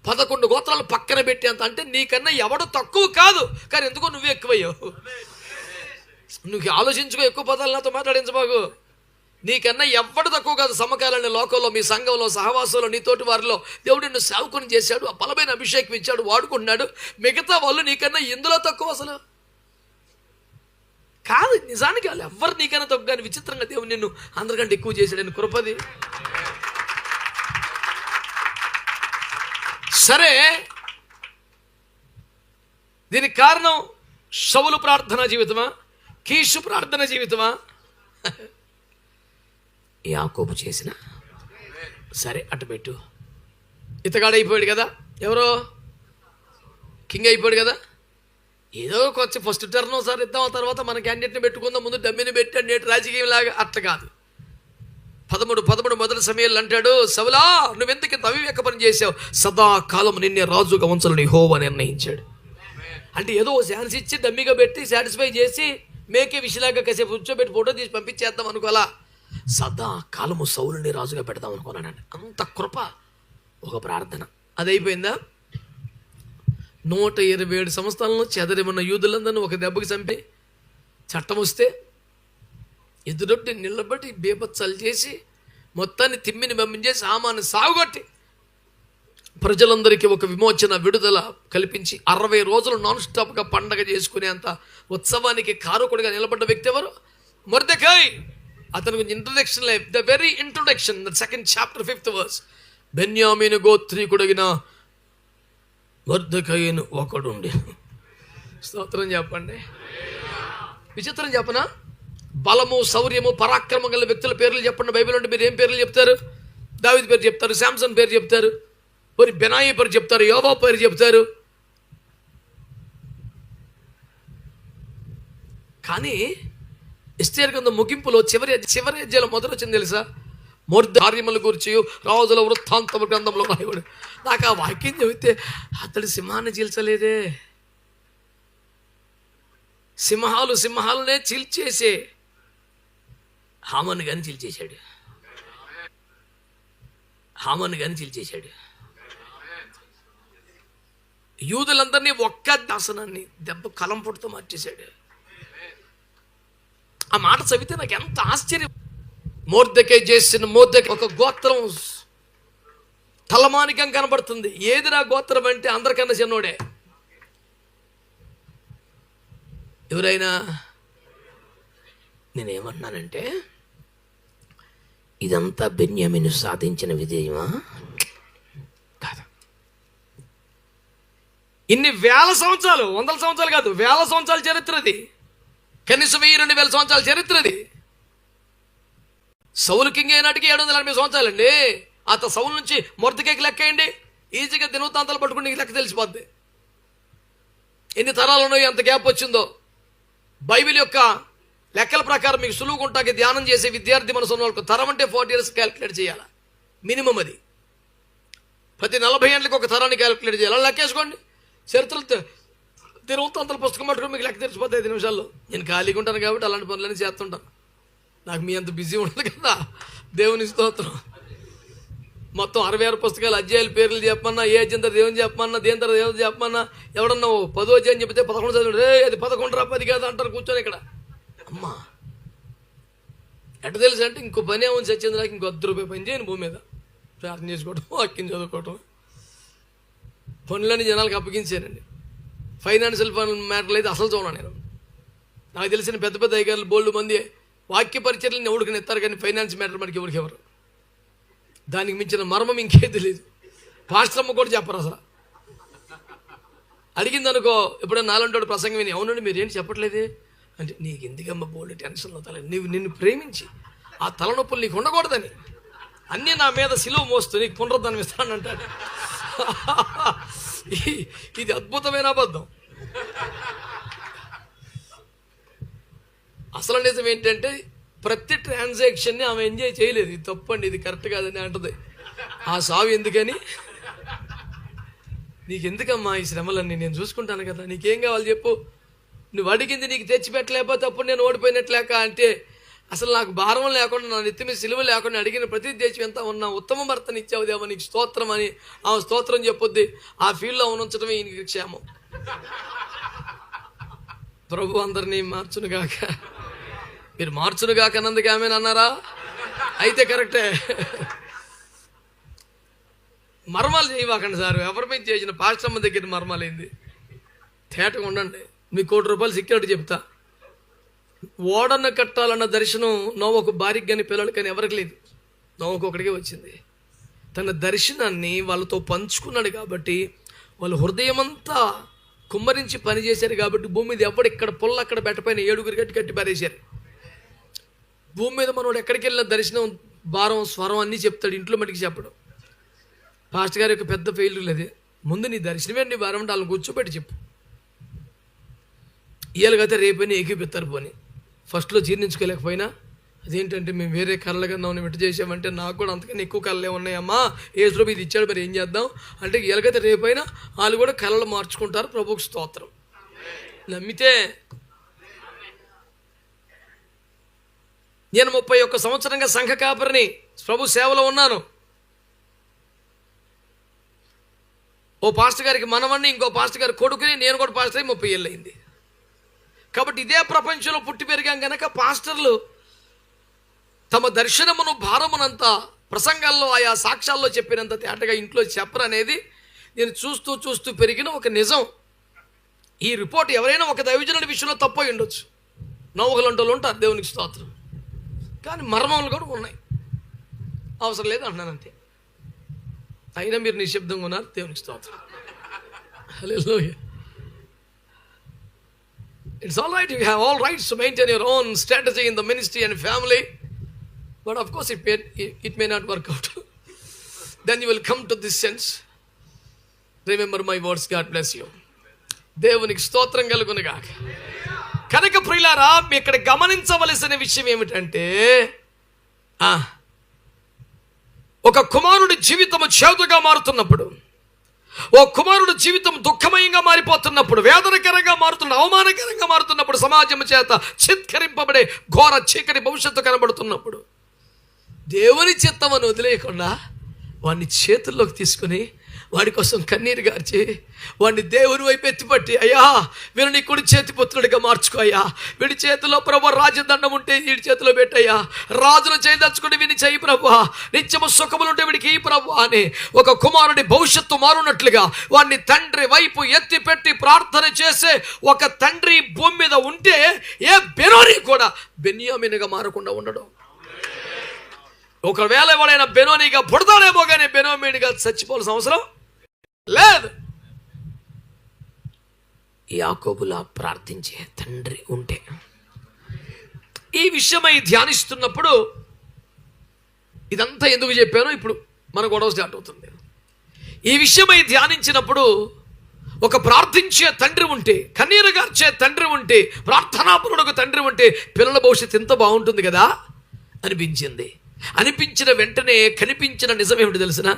11 గోత్రాలు పక్కన పెట్టేంత అంటే నీకన్నా ఎవడు తక్కువ కాదు, కానీ ఎందుకో నువ్వే ఎక్కువయ్యావు. నువ్వు ఆలోచించుకో, ఎక్కువ పదాలు నాతో మాట్లాడించబాకు. నీకన్నా ఎవడు తక్కువ కాదు. సమకాలీన లోకంలో, మీ సంఘంలో, సహవాసంలో, నీతోటి వారిలో దేవుడు నిన్ను సేవకుని చేశాడు, ఆ బలమైన అభిషేకం ఇచ్చాడు, వాడుకుంటున్నాడు. మిగతా వాళ్ళు నీకన్నా ఇందులో తక్కువ అసలు కాదు. నిజానికి వాళ్ళు ఎవరు నీకన్నా తక్కువ, కానీ విచిత్రంగా దేవుడు నిన్ను అందరికంటే ఎక్కువ చేశాడని కృపది. సరే, దీనికి కారణం సౌలు ప్రార్థనా జీవితమా, కీషు ప్రార్థన జీవితమా, యాకోబు చేసిన? సరే అటు పెట్టు. ఇతగాడు అయిపోయాడు కదా, ఎవరో కింగ్ అయిపోయాడు కదా. ఏదో కొంచెం ఫస్ట్ టర్న్ ఒకసారి ఇద్దాం, ఆ తర్వాత మన క్యాండిడేట్ని పెట్టుకుందాం, ముందు డమ్మిని పెట్టి నేటి రాజకీయం లాగా అట్లా కాదు. 13 మొదటి సమయంలో అంటాడు, సౌలా నువ్వెందుకు ఇంత అవివేక పని చేసావు? సదాకాలం నిన్నే రాజుగా ఉంచాలని యెహోవా నిర్ణయించాడు. అంటే ఏదో ఛాన్స్ ఇచ్చి డమ్మిగా పెట్టి సాటిస్ఫై చేసి మేకే విషయలాగా కాసేపు కూర్చోబెట్టి ఫోటో తీసి పంపించేద్దాం అనుకోవాలా. సదాకాలము సౌలుని రాజుగా పెడదాం అనుకున్నానండి. అంత కృప. ఒక ప్రార్థన అది అయిపోయిందా? 127 సంవత్సరాలను చెదరిమన్న యూదులందరినీ ఒక దెబ్బకి చంపి చట్టం వస్తే ఎదురొట్టి నిలబడి బీభత్సాలు చేసి మొత్తాన్ని తిమ్మిని పంపించేసి సామాన్ని సాగుగొట్టి ప్రజలందరికీ ఒక విమోచన, విడుదల కల్పించి 60 రోజులు నాన్ స్టాప్గా పండగ చేసుకునేంత ఉత్సవానికి కారకుడిగా నిలబడ్డ వ్యక్తి ఎవరు? మొర్దెకాయ్. అతని గురించి introduction, the very introduction, the 2nd chapter 5th verse. బెన్యామీను గోత్రీకుడగిన మొర్దెకాయిను ఒకడుండి. స్తోత్రం చెప్పండి. విచిత్రం చెప్పనా? బలము, శౌర్యము, పరాక్రమం గల వ్యక్తుల పేర్లు చెప్పండి బైబిల్ అంటే. మీరు ఏం పేర్లు చెప్తారు? దావీదు పేరు చెప్తారు, శాంసన్ పేరు చెప్తారు, మరి బెనాయి పేరు చెప్తారు, యోబా పేరు చెప్తారు. కానీ ఎస్తేరు గ్రంథం ముగింపులో చివరి అధ్యాయంలో మొదలు వచ్చింది తెలుసా? కార్యముల గురించి రాజుల వృత్తాంతము గ్రంథంలో రాయబడి. నాకు ఆ వాక్యం చెబితే అతడు సింహాన్ని చీల్చలేదే. సింహాలనే చీల్చేసే హామాను కానీ చీల్చేశాడు. యూదులందరినీ ఒక్క దాసనాన్ని దెబ్బ కలంపుడుతో మార్చేశాడు. ఆ మాట చదివితే నాకు ఎంత ఆశ్చర్యం. మొర్దెకై చేసిన ఒక గోత్రం తలమానికం కనబడుతుంది. ఏది నా గోత్రం అంటే అందరికన్నా చిన్నోడే. ఎవరైనా నేనేమన్నానంటే, ఇదంతా బెన్యామీను సాధించిన విజయమా కాదు. ఇన్ని వేల సంవత్సరాలు, 100 సంవత్సరాలు కాదు, వేల సంవత్సరాల చరిత్రది. కనీసం 1000-2000 సంవత్సరాల చరిత్రది. సౌలు కింగ్ అయినాటికి 780 సంవత్సరాలు అండి. సౌలు నుంచి మొర్దెకైకి లెక్కేయండి, ఈజీగా దినవృత్తాంతాలు పట్టుకుని లెక్క తెలిసిపోద్ది. ఎన్ని తరాలు ఉన్నాయో, ఎంత గ్యాప్ వచ్చిందో. బైబిల్ యొక్క లెక్కల ప్రకారం మీకు సులువుగా ఉంటాకి ధ్యానం చేసే విద్యార్థి మనసు ఉన్న వాళ్ళకు తరం అంటే 40 years క్యాలిక్యులేట్ చేయాలి మినిమం. అది ప్రతి 40 ఏళ్ళకి ఒక తరాన్ని క్యాలిక్యులేట్ చేయాలి. అలా లెక్కేసుకోండి. చరిత్రలు తిరుగుతంతల పుస్తకం పట్టుకుని మీకు లెక్క తెరిచిపోతాయి 5 నిమిషాల్లో. నేను ఖాళీగా ఉంటాను కాబట్టి అలాంటి పనులన్నీ చేస్తుంటాను. నాకు మీ అంత బిజీ ఉండదు కదా. దేవుని స్తోత్రం. మొత్తం 66 పుస్తకాలు అధ్యాయుల పేర్లు చెప్పమన్నా, ఏ అధ్యాయం తర్వాత దేవుని చెప్పమన్నా, దేని తర్వాత దేవుని చెప్పమన్నా, ఎవడన్నా 10వ అధ్యాయం చెప్తే 11 చదివాడు, అది 11 రా 10 కాదు అంటారు కూర్చొని ఇక్కడ. అమ్మా ఎట్ట తెలుసు అంటే ఇంకో పని ఏమని చచ్చింది నాకు, ఇంకో ₹1 పని చేయను భూమి మీద. ప్రార్థన చేసుకోవటం, వాక్యం చదువుకోవటం, పనులని జనాలకు అప్పగించానండి. ఫైనాన్షియల్ మ్యాటర్లు అయితే అసలు చూడను నేను. నాకు తెలిసిన పెద్ద పెద్ద అధికారులు బోల్డ్ మంది వాక్య పరిచర్లను ఎవరికి ఎత్తారు, కానీ ఫైనాన్స్ మ్యాటర్ మనకి ఎవరికి ఎవరు. దానికి మించిన మర్మం ఇంకే తెలియదు. పాస్టర్ అమ్మ కూడా చెప్పరు అసలు. అడిగింది అనుకో, ఎప్పుడైనా నాలంటాడు ప్రసంగం విని, అవునండి మీరేంటి చెప్పట్లేదే అంటే, నీకు ఎందుకమ్మ బోల్డ్ టెన్షన్లో తల, నిన్ను ప్రేమించి ఆ తలనొప్పులు నీకు ఉండకూడదని అన్నీ నా మీద సిలువ మోస్తూ నీకు పునరుద్ధరణ ఇస్తానంటాడు. ఇది అద్భుతమైన అబద్ధం. అసలు నిజం ఏంటంటే ప్రతి ట్రాన్సాక్షన్ని ఆమె ఎంజాయ్ చేయలేదు. ఇది తప్పండి, ఇది కరెక్ట్ కాదని అంటది. ఆ సాగు ఎందుకని, నీకెందుకమ్మా ఈ శ్రమలన్నీ, నేను చూసుకుంటాను కదా, నీకేం కావాలి చెప్పు, నువ్వు అడిగింది నీకు తెచ్చిపెట్టలేకపోతే అప్పుడు నేను ఓడిపోయినట్లేక అంటే, అసలు నాకు భారం లేకుండా నా నెత్తి మీద సిలువ లేకుండా అడిగిన ప్రతి దేశం ఎంత ఉన్నా ఉత్తమ భర్తని ఇచ్చావు దేవా, నీకు స్తోత్రం అని ఆమె స్తోత్రం చెప్పొద్ది. ఆ ఫీల్డ్లో ఉంచడమే ఈయనకి క్షేమం. ప్రభు అందరినీ మార్చునుగాక. మీరు మార్చునుగాక అన్నందుకు ఆమె అన్నారా? అయితే కరెక్టే. మర్మాలు చేయవాకండి సార్. ఎవరి మీద చేసిన పాస్టమ్మ దగ్గర మర్మాలైంది. తేటగా ఉండండి. మీకు ₹1 సెక్యూరిటీ చెప్తా. ఓడను కట్టాలన్న దర్శనం నోవకు భార్యకి కానీ పిల్లలకి కానీ ఎవరికి లేదు. నోవకు ఒకడికే వచ్చింది. తన దర్శనాన్ని వాళ్ళతో పంచుకున్నాడు కాబట్టి వాళ్ళు హృదయమంతా కుమ్మరించి పనిచేశారు కాబట్టి భూమి మీద ఎవడు ఇక్కడ పొల్ల అక్కడ బెట్టపైన 7 కట్టి పారేశారు. భూమి మీద మనోడు ఎక్కడికి వెళ్ళిన దర్శనం భారం స్వరం అన్నీ చెప్తాడు, ఇంట్లో మటుకు చెప్పడు. పాస్టర్ గారి యొక్క పెద్ద ఫెయిల్యూర్ అదే. ముందు నీ దర్శనమే నీ భారం అంటే వాళ్ళని కూర్చోబెట్టి చెప్పు. ఇయ్యాలిగైతే రేపైనా ఏకీపిస్తారు పోని. ఫస్ట్లో జీర్ణించుకోలేకపోయినా అదేంటంటే మేము వేరే కళలు కన్నా ఎటు చేసామంటే నాకు కూడా అంతకన్నా ఎక్కువ కళలే ఉన్నాయమ్మా, ఏజ్లో ఇది ఇచ్చాడు మరి ఏం చేద్దాం అంటే ఇయ్యాలిగైతే రేపైనా వాళ్ళు కూడా కళలు మార్చుకుంటారు. ప్రభువుకు స్తోత్రం. నమ్మితే నేను 31 సంవత్సరంగా సంఘ కాపరిని, ప్రభు సేవలో ఉన్నాను. ఓ పాస్టర్ గారికి మనవణ్ణి, ఇంకో పాస్టర్ గారి కొడుకుని, నేను కూడా పాస్టర్ అయ్యి 30 ఏళ్ళు అయింది. కాబట్టి ఇదే ప్రపంచంలో పుట్టి పెరిగాం కనుక పాస్టర్లు తమ దర్శనమును భారమునంతా ప్రసంగాల్లో ఆయా సాక్ష్యాల్లో చెప్పినంత తేటగా ఇంట్లో చెప్పరు అనేది నేను చూస్తూ చూస్తూ పెరిగిన ఒక నిజం. ఈ రిపోర్ట్ ఎవరైనా ఒక దైవజనుడి విషయంలో తప్పై ఉండొచ్చు, నవ్వులంటోళ్ళు ఉంటారు, దేవునికి స్తోత్రం. కానీ మర్మములు కూడా ఉన్నాయి. అవసరం లేదు అంటున్నాను అంతే. అయినా మీరు నిశ్శబ్దంగా ఉన్నారు, దేవునికి స్తోత్రం. హల్లెలూయా. It's all right, you have all rights to maintain your own strategy in the ministry and family, but of course it may not work out. Then you will come to this sense. Remember my words. God bless you. దేవునికి స్తోత్రం కలుగునుగాక. కనుక ప్రియులారా, మీ ఇక్కడ గమనించవలసిన విషయం ఏమిటంటే, ఒక కుమారుడి జీవితము చేదుగా మారుతున్నప్పుడు, ఓ కుమారుడు జీవితం దుఃఖమయంగా మారిపోతున్నప్పుడు, వేదనకరంగా మారుతున్న, అవమానకరంగా మారుతున్నప్పుడు, సమాజం చేత చిత్కరింపబడే ఘోర చీకటి భవిష్యత్తు కనబడుతున్నప్పుడు, దేవుని చిత్తమని వదిలేయకుండా వాడిని చేతుల్లోకి తీసుకుని వాడి కోసం కన్నీరు గార్చి వాడిని దేవుని వైపు ఎత్తిపట్టి, అయ్యా వీడు నీ కుడి చేతి పుత్రుడిగా మార్చుకో అయ్యా, వీడి చేతిలో ప్రభు రాజదండం ఉంటే వీడి చేతిలో పెట్టయ్యా, రాజును చేయదలుచుకుంటే వీడిని చేయి ప్రభు, నిత్యము సుఖములు ఉంటే వీడికి ఈ ప్రభు అని ఒక కుమారుడి భవిష్యత్తు మారునట్లుగా వాడిని తండ్రి వైపు ఎత్తి పెట్టి ప్రార్థన చేసే ఒక తండ్రి భూమి మీద ఉంటే ఏ బెనోని కూడా బెన్యామీనుగా మారకుండా ఉండడం. ఒకవేళ ఎవడైనా బెనోనీగా పుడతాడేమో కానీ బెనోమీనుగా చచ్చిపోవాల్సిన అవసరం లేదు. యాకోబులా ప్రార్థించే తండ్రి ఉంటే. ఈ విషయమై ధ్యానిస్తున్నప్పుడు ఇదంతా ఎందుకు చెప్పానో ఇప్పుడు మన గొడవ స్టార్ట్ అవుతుంది. ఈ విషయమై ధ్యానించినప్పుడు ఒక ప్రార్థించే తండ్రి ఉంటే, కన్నీరు గార్చే తండ్రి ఉంటే, ప్రార్థనాపరుడు తండ్రి ఉంటే పిల్లల భవిష్యత్తు ఎంత బాగుంటుంది కదా అనిపించింది. అనిపించిన వెంటనే కనిపించిన నిజం ఏమిటి తెలిసిన?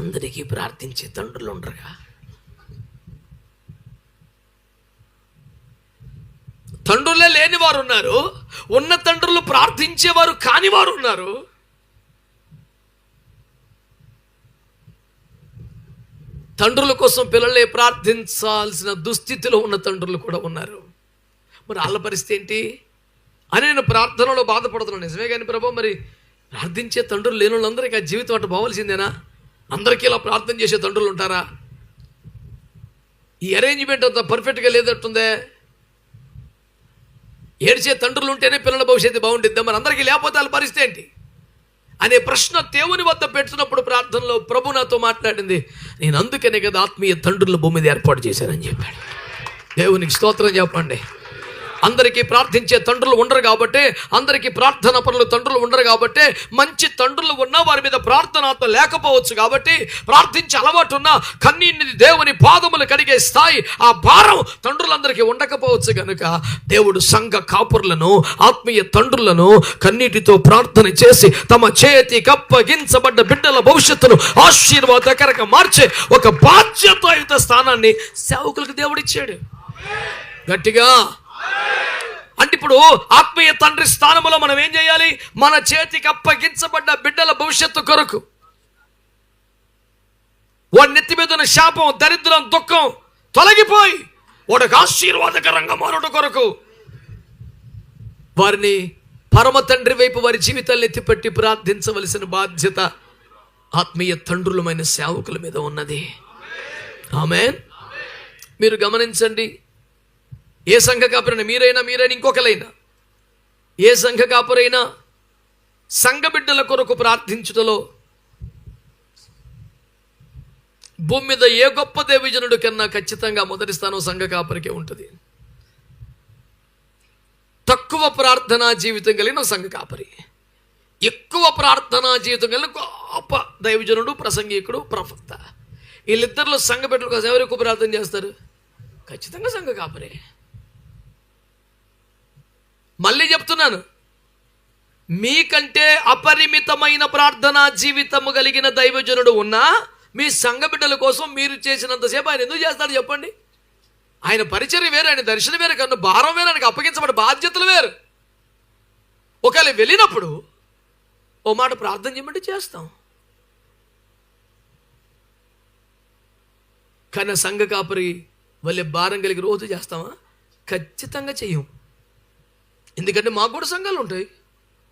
అందరికీ ప్రార్థించే తండ్రులు ఉండరుగా. తండ్రులే లేని వారు ఉన్నారు, ఉన్న తండ్రులు ప్రార్థించేవారు కాని వారు ఉన్నారు. తండ్రుల కోసం పిల్లలే ప్రార్థించాల్సిన దుస్థితిలో ఉన్న తండ్రులు కూడా ఉన్నారు. మరి వాళ్ళ పరిస్థితి ఏంటి అని నేను ప్రార్థనలో బాధపడుతున్నాను. నిజమే కానీ ప్రభు, మరి ప్రార్థించే తండ్రులు లేని వాళ్ళందరికీ ఆ జీవితం అటు పోవాల్సిందేనా? అందరికీ ఇలా ప్రార్థన చేసే తండ్రులు ఉంటారా? ఈ అరేంజ్మెంట్ అంతా పర్ఫెక్ట్గా లేదట్టుందే. ఏడ్చే తండ్రులు ఉంటేనే పిల్లల భవిష్యత్తు బాగుంటుందా? మరి అందరికీ లేకపోతే వాళ్ళ పరిస్థితి ఏంటి అనే ప్రశ్న దేవుని వద్ద పెడుతున్నప్పుడు ప్రార్థనలో ప్రభు నాతో మాట్లాడింది. నేను అందుకనే కదా ఆత్మీయ తండ్రుల భూమి మీద ఏర్పాటు చేశానని చెప్పాడు. దేవునికి స్తోత్రం చెప్పండి. అందరికీ ప్రార్థించే తండ్రులు ఉండరు కాబట్టి, అందరికీ ప్రార్థన పనులు తండ్రులు ఉండరు కాబట్టి, మంచి తండ్రులు ఉన్నా వారి మీద ప్రార్థనాత్మ లేకపోవచ్చు కాబట్టి, ప్రార్థించే అలవాటు ఉన్నా కన్నీటిని దేవుని పాదములు కడిగే స్థాయి ఆ భారం తండ్రులందరికీ ఉండకపోవచ్చు కనుక దేవుడు సంఘ కాపురులను, ఆత్మీయ తండ్రులను కన్నీటితో ప్రార్థన చేసి తమ చేతికి అప్పగించబడ్డ బిడ్డల భవిష్యత్తును ఆశీర్వాదకరంగా మార్చే ఒక బాధ్యతాయుత స్థానాన్ని సేవకులకు దేవుడిచ్చాడు. గట్టిగా అంటే ఇప్పుడు ఆత్మీయ తండ్రి స్థానంలో మనం ఏం చేయాలి? మన చేతికి అప్పగించబడ్డ బిడ్డల భవిష్యత్తు కొరకు, వాడి నెత్తి మీద ఉన్న శాపం, దరిద్రం, దుఃఖం తొలగిపోయి వాడికి ఆశీర్వాదకరంగా మారడం కొరకు వారిని పరమ తండ్రి వైపు వారి జీవితాలను ఎత్తిపెట్టి ప్రార్థించవలసిన బాధ్యత ఆత్మీయ తండ్రులమైన సేవకుల మీద ఉన్నది. ఆమేన్. మీరు గమనించండి, ఏ సంఘ కాపురైనా, మీరైనా ఇంకొకరైనా, ఏ సంఘ కాపురైనా సంఘ బిడ్డల కొరకు ప్రార్థించుటలో భూమి మీద ఏ గొప్ప దేవజనుడి కన్నా ఖచ్చితంగా మొదటి స్థానం సంఘ కాపరికే ఉంటుంది. తక్కువ ప్రార్థనా జీవితం కలిగిన సంఘ కాపరి, ఎక్కువ ప్రార్థనా జీవితం కలిగిన గొప్ప దైవజనుడు, ప్రసంగికుడు, ప్రవక్త. వీళ్ళిద్దరిలో సంఘ బిడ్డల కోసం ఎవరు ఎక్కువ ప్రార్థన చేస్తారు? ఖచ్చితంగా సంఘ కాపరే. మళ్ళీ చెప్తున్నాను, మీకంటే అపరిమితమైన ప్రార్థనా జీవితము కలిగిన దైవజనుడు ఉన్నా మీ సంఘ బిడ్డల కోసం మీరు చేసినంతసేపు ఆయన ఎందుకు చేస్తాడు చెప్పండి? ఆయన పరిచర్య వేరు, ఆయన దర్శనం వేరు, కన్నా భారం వేరు, ఆయనకు అప్పగించబడే బాధ్యతలు వేరు. ఒకవేళ వెళ్ళినప్పుడు ఓ మాట ప్రార్థన చేయమంటే చేస్తాం, కానీ సంఘ కాపరి వల్లే భారం కలిగి రోజు చేస్తామా? ఖచ్చితంగా చెయ్యం. ఎందుకంటే మాకు కూడా సంఘాలు ఉంటాయి,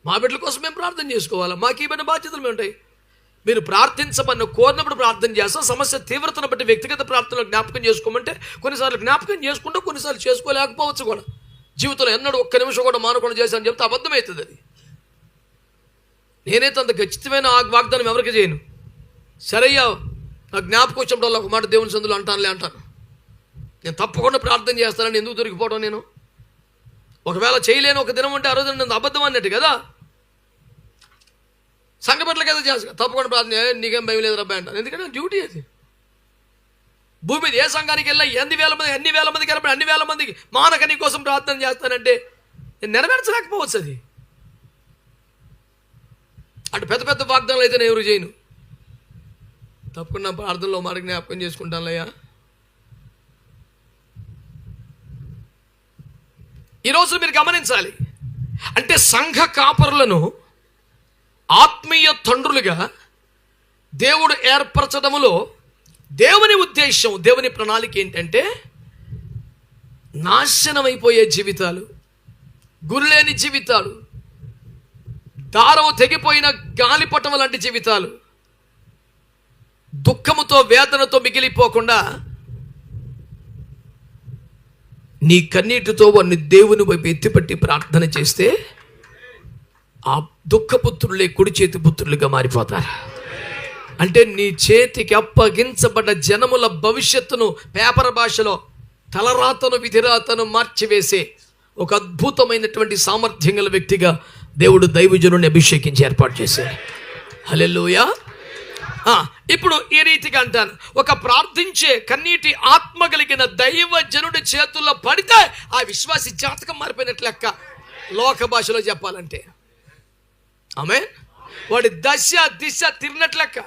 మా బిడ్డల కోసం మేము ప్రార్థన చేసుకోవాలా, మాకు ఇవన్నీ బాధ్యతలు మేము ఉంటాయి. మీరు ప్రార్థించమన్న కోరినప్పుడు ప్రార్థన చేస్తాం. సమస్య తీవ్రతను బట్టి వ్యక్తిగత ప్రార్థనలు జ్ఞాపకం చేసుకోమంటే కొన్నిసార్లు జ్ఞాపకం చేసుకుంటూ కొన్నిసార్లు చేసుకోలేకపోవచ్చు కూడా. జీవితంలో ఎన్నడూ ఒక్క నిమిషం కూడా మానకుండా చేశాను చెప్తే అబద్ధమవుతుంది. అది నేనైతే అంత ఖచ్చితమైన వాగ్దానం ఎవరికి చేయను. సరయ్యా, నాకు జ్ఞాపకం వచ్చినప్పుడు ఒక మాట దేవుని సందులో అంటానులే అంటాను. నేను తప్పకుండా ప్రార్థన చేస్తానని ఎందుకు దొరికిపోవడం? నేను ఒకవేళ చేయలేను ఒక దినం అంటే ఆ రోజు నేను అబద్ధం అన్నట్టు కదా. సంఘ బిడ్డలకి ఏదో చేస్తా, తప్పకుండా ప్రార్థన, నీకేం భయం లేదు రబ్బాయి అంటాను. ఎందుకంటే డ్యూటీ అది. భూమి మీద ఏ సంఘానికి వెళ్ళా ఎన్ని వేల మందికి వెళ్ళబడి అన్ని వేల మందికి మానక నీ కోసం ప్రార్థన చేస్తానంటే నేను నెరవేర్చలేకపోవచ్చు. అది అటు పెద్ద పెద్ద వాగ్దానాలు అయితే నేను ఎవరు చేయను. తప్పకుండా ప్రార్థనలో మాట జ్ఞాపకం చేసుకుంటానులయ్యా. ఈరోజు మీరు గమనించాలి, అంటే సంఘ కాపరులను ఆత్మీయ తండ్రులుగా దేవుడు ఏర్పరచడములో దేవుని ఉద్దేశం, దేవుని ప్రణాళిక ఏంటంటే నాశనమైపోయే జీవితాలు, గురిలేని జీవితాలు, దారం తెగిపోయిన గాలిపటం లాంటి జీవితాలు, దుఃఖముతో వేదనతో మిగిలిపోకుండా నీ కన్నీటితో వారిని దేవుని వైపు ఎత్తిపట్టి ప్రార్థన చేస్తే ఆ దుఃఖపుత్రులే కుడి చేతి పుత్రులుగా మారిపోతారు. అంటే నీ చేతికి అప్పగించబడ్డ జనముల భవిష్యత్తును పేపర్ భాషలో తలరాతను విధిరాతను మార్చివేసే ఒక అద్భుతమైనటువంటి సామర్థ్యం గల వ్యక్తిగా దేవుడు దైవజనుని అభిషేకించి ఏర్పాటు చేశాడు. హల్లెలూయా. ఇప్పుడు ఈ రీతిగా అంటాను, ఒక ప్రార్థించే కన్నీటి ఆత్మ కలిగిన దైవజనుడి చేతుల్లో పడితే ఆ విశ్వాసి జాతకం మారిపోయినట్లు లెక్క, లోక భాషలో చెప్పాలంటే. ఆమేన్. వాడి దశ దిశ తిరిగినట్లు లెక్క.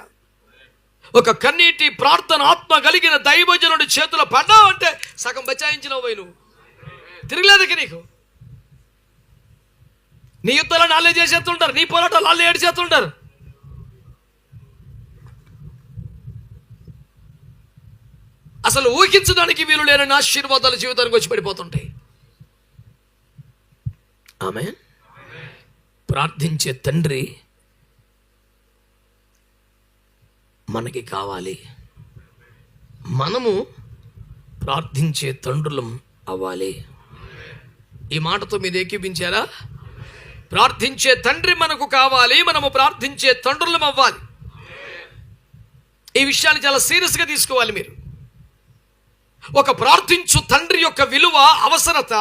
ఒక కన్నీటి ప్రార్థన ఆత్మ కలిగిన దైవజనుడి చేతుల్లో పడ్డావు అంటే సగం బచాయించినవు పోయి, నువ్వు తిరగలేదకి. నీకు నీ యుద్ధాలను వాళ్ళే చేసేస్తుంటారు, నీ పోరాటాలు వాళ్ళే ఏడిచేస్తుంటారు. అసలు ఊహించడానికి వీలు లేని ఆశీర్వాదాలు జీవితానికి వచ్చి పడిపోతుంటాయి. ఆమేన్. ప్రార్థించే తండ్రి మనకి కావాలి. మనము ప్రార్థించే తండ్రులం అవ్వాలి. ఈ మాటతో మీరు ఏకీపించారా? ప్రార్థించే తండ్రి మనకు కావాలి, మనము ప్రార్థించే తండ్రులం అవ్వాలి. ఈ విషయాన్ని చాలా సీరియస్గా తీసుకోవాలి మీరు. ఒక ప్రార్థించు తండ్రి యొక్క విలువ, అవసరత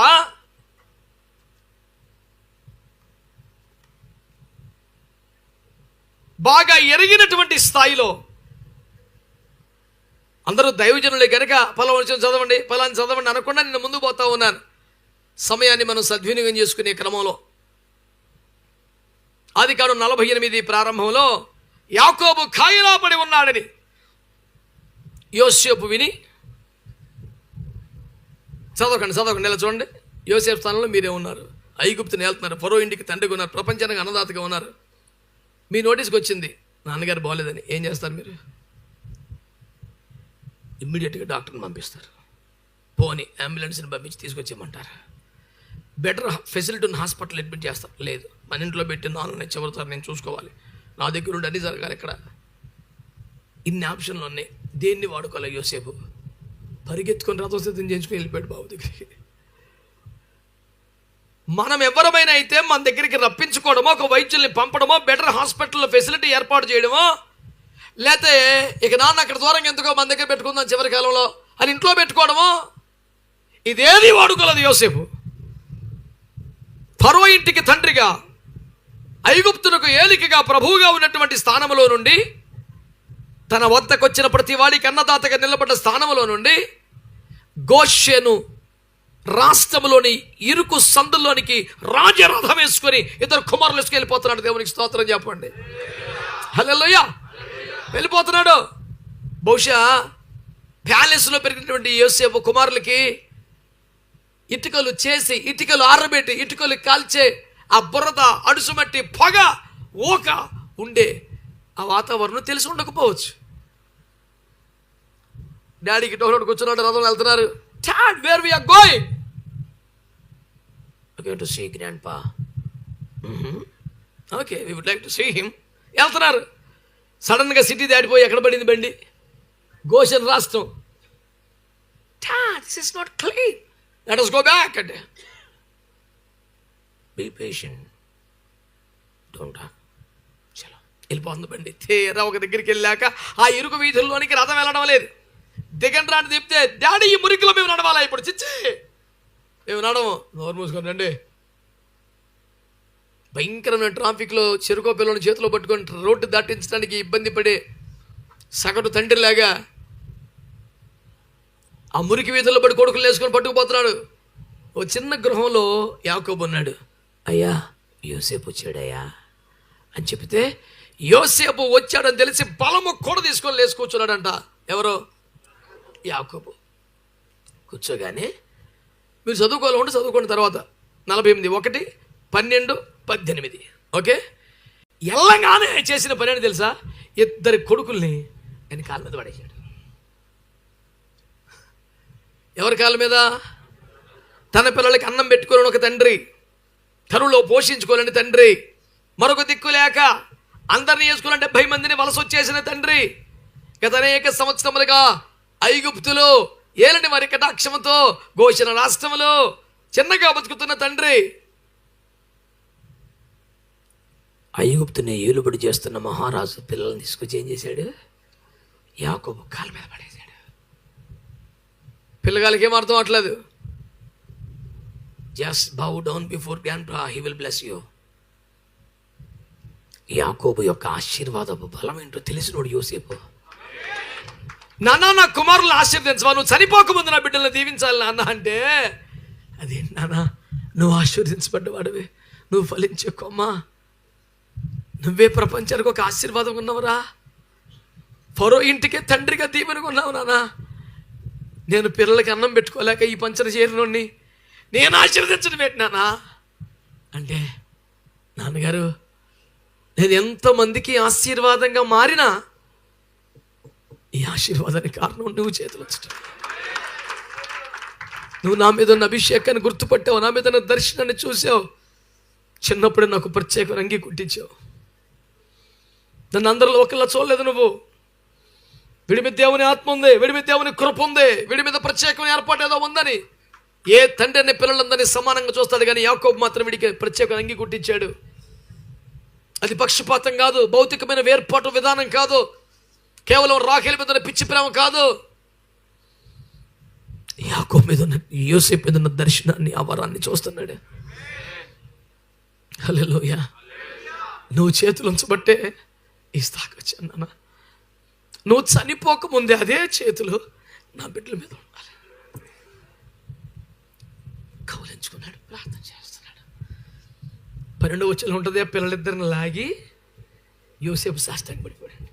బాగా ఎరిగినటువంటి స్థాయిలో అందరూ దైవజనులే కనుక ఫలానా చదవండి ఫలాన్ని చదవండి అనకుండా నేను ముందు పోతా ఉన్నాను. సమయాన్ని మనం సద్వినియోగం చేసుకునే క్రమంలో ఆదికాండం 48 ప్రారంభంలో యాకోబు కాయలా పడి ఉన్నాడని యోసేపు విని, చదవకండి ఇలా చూడండి. యోసేపు స్థానంలో మీరే ఉన్నారు, ఐగుప్తుని వెళ్తున్నారు, ఫరో ఇంటికి తండ్రిగా ఉన్నారు, ప్రపంచానికి అన్నదాతగా ఉన్నారు. మీ నోటీస్కి వచ్చింది నాన్నగారు బాగోలేదని. ఏం చేస్తారు మీరు? ఇమ్మీడియట్గా డాక్టర్ని పంపిస్తారు. పోనీ అంబులెన్స్ని పంపించి తీసుకొచ్చేయమంటారు. బెటర్ ఫెసిలిటీ ఉన్న హాస్పిటల్ అడ్మిట్ చేస్తారు. లేదు, మన ఇంట్లో పెట్టి నాన్న చివరిసారి నేను చూసుకోవాలి, నా దగ్గర ఉండి అన్నీ జరగాలి. ఇక్కడ ఇన్ని ఆప్షన్లు ఉన్నాయి, దేన్ని వాడుకోవాలి? యోసేపు పరిగెత్తుకొని రథోసిద్ధం చేయించుకొని వెళ్ళిపోయాడు బాబు దగ్గరికి. మనం ఎవరమైనా అయితే మన దగ్గరికి రప్పించుకోవడమో, ఒక వైద్యుల్ని పంపడమో, బెటర్ హాస్పిటల్లో ఫెసిలిటీ ఏర్పాటు చేయడమో, లేకపోతే ఇక నాన్న అక్కడ దూరంగా ఎందుకో మన దగ్గర పెట్టుకుందాం చివరి కాలంలో అని ఇంట్లో పెట్టుకోవడమో, ఇదేది వాడుకోలేదు యోసేపు. ఫరో ఇంటికి తండ్రిగా, ఐగుప్తునకు ఏలికగా, ప్రభువుగా ఉన్నటువంటి స్థానంలో నుండి, తన వద్దకు వచ్చిన ప్రతి వాడికి అన్నదాతగా నిలబడ్డ స్థానంలో నుండి గోషెను రాష్ట్రంలోని ఇరుకు సందుల్లోనికి రాజరథం వేసుకొని ఇద్దరు కుమారులు వెళ్ళిపోతున్నాడు. దేవునికి స్తోత్రం చెప్పండి. హల్లెలూయా. వెళ్ళిపోతున్నాడు. బహుశా ప్యాలెస్లో పెరిగినటువంటి యోసేపు కుమారులకి ఇటుకలు చేసి, ఇటుకలు ఆరబెట్టి, ఇటుకలు కాల్చే ఆ బురద, అడుసుమట్టి, పొగ, ఓక ఉండే ఆ వాతావరణం తెలిసి ఉండకపోవచ్చు. డాడీకి టోలోడు కూర్చున్నాడు, రథంలో వెళ్తున్నారు. Dad, where we are going? We're going to see Grandpa. Okay, we would like to see him. వెళ్తున్నారు. సడన్గా సిటీ దాటిపోయి ఎక్కడ పడింది బండి? గోషెన్ రాష్ట్రం. Dad, this is not clean. Let us go back. Be patient. Don't talk. చలో, వెళ్ళిపోతుంది బండి. తీరా ఒక దగ్గరికి వెళ్ళాక ఆ ఇరుకు వీధుల్లోనికి రథం వెళ్ళడం లేదు. దిగండి రాని చెప్తే, డాడీ ఈ మురికిలో మేము నడవాలా ఇప్పుడు? చిచ్చి, మేము నడము. నోరు మూసుకొని రండి. భయంకరమైన ట్రాఫిక్లో చెరుకో పిల్లలను చేతిలో పట్టుకొని రోడ్డు దాటించడానికి ఇబ్బంది పడే సగటు తండ్రిలాగా ఆ మురికి వీధుల్లో పడి కొడుకులు వేసుకొని పట్టుకుపోతున్నాడు. ఓ చిన్న గృహంలో యాకోబు ఉన్నాడు. అయ్యా, యోసేపు వచ్చాడయ్యా అని చెప్తే, యోసేపు వచ్చాడని తెలిసి బలము కూడా తీసుకొని లేచి కూర్చున్నాడంట. ఎవరో? యాకోబు. కూర్చోగానే, మీరు చదువుకోవాలంటే చదువుకోండి తర్వాత 48, 1, 12, 18. ఓకే, ఎల్లంగానే చేసిన పని అని తెలుసా? ఇద్దరి కొడుకుల్ని ఆయన కాళ్ళ మీద పడేశాడు. ఎవరి కాళ్ళ మీద? తన పిల్లలకి అన్నం పెట్టుకోలేని ఒక తండ్రి, కరువులో పోషించుకోలేని తండ్రి, మరొక దిక్కు లేక అందరినీ వేసుకోవాలంటే 70 మందిని వలస వచ్చేసిన తండ్రి, గత అనేక సంవత్సరములుగా ఐగుప్తులో ఏలని వారి కటాక్షముతో గోషెన రాష్ట్రములో చిన్నగా బతుకుతున్న తండ్రి, ఐగుప్తుని ఏలుబడి చేస్తున్న మహారాజు పిల్లల్ని తీసుకొచ్చి ఏం చేశాడు? యాకోబు కాళ్ళ మీద పడేశాడు. పిల్లగాళ్ళకి ఏం అర్థం అవట్లేదు. Just bow down before grandpa, he will bless you. యాకోబు యొక్క ఆశీర్వాదపు బలం ఏంటో తెలిసినోడు యోసేపు. నా కుమారులను ఆశీర్వదించవా, నువ్వు చనిపోకముందు నా బిడ్డలను దీవించాలి నాన్న అంటే, అదేంటి నాన్న, నువ్వు ఆశీర్వదించబడ్డవాడివి, నువ్వు ఫలించే కొమ్మ, నువ్వే ప్రపంచానికి ఒక ఆశీర్వాదం ఉన్నవరా, ఫరో ఇంటికే తండ్రిగా దీవెనగా ఉన్నావు నాన్న. నేను పిల్లలకి అన్నం పెట్టుకోలేక ఈ పంచన చేరినోడిని నేను ఆశీర్వదించడం పెట్టినానా అంటే, నాన్నగారు నేను ఎంతమందికి ఆశీర్వాదంగా మారినా ఈ ఆశీర్వాదానికి కారణం నువ్వు చేతులు వచ్చటం. నువ్వు నా మీద ఉన్న అభిషేకాన్ని గుర్తుపట్టావు, నా మీద ఉన్న దర్శనాన్ని చూసావు. చిన్నప్పుడే నాకు ప్రత్యేక రంగి కుట్టించావు. నన్ను అందరిలో ఒకళ్ళ చూడలేదు నువ్వు. వీడి మీద దేవుని ఆత్మ ఉంది, వీడి మీద దేవుని కృప ఉంది, వీడి మీద ప్రత్యేకమైన ఏర్పాటు ఏదో ఉందని. ఏ తండ్రి అనే పిల్లలందరినీ సమానంగా చూస్తాడు, కానీ యాకోబు మాత్రం వీడికి ప్రత్యేక రంగి కుట్టించాడు. అది పక్షపాతం కాదు, భౌతికమైన వేర్పాటు విధానం కాదు, కేవలం రాఖేలు మీద ఉన్న పిచ్చి ప్రేమ కాదు. యాకోబు మీద ఉన్న, యోసేపు మీద ఉన్న దర్శనాన్ని, ఆ వరాన్ని చూస్తున్నాడు. హల్లెలూయా. నువ్వు చేతులు ఉంచబట్టే ఈ స్థాయికి వచ్చాను నాన్న. నువ్వు చనిపోకముందే అదే చేతులు నా బిడ్డల మీద ఉండాలి. కౌలించుకున్నాడు, ప్రార్థన చేస్తున్నాడు. 12వ వచనం ఉంటుంది, పిల్లలిద్దరిని లాగి యోసేపు సాష్టాంగ పడిపోయాడు.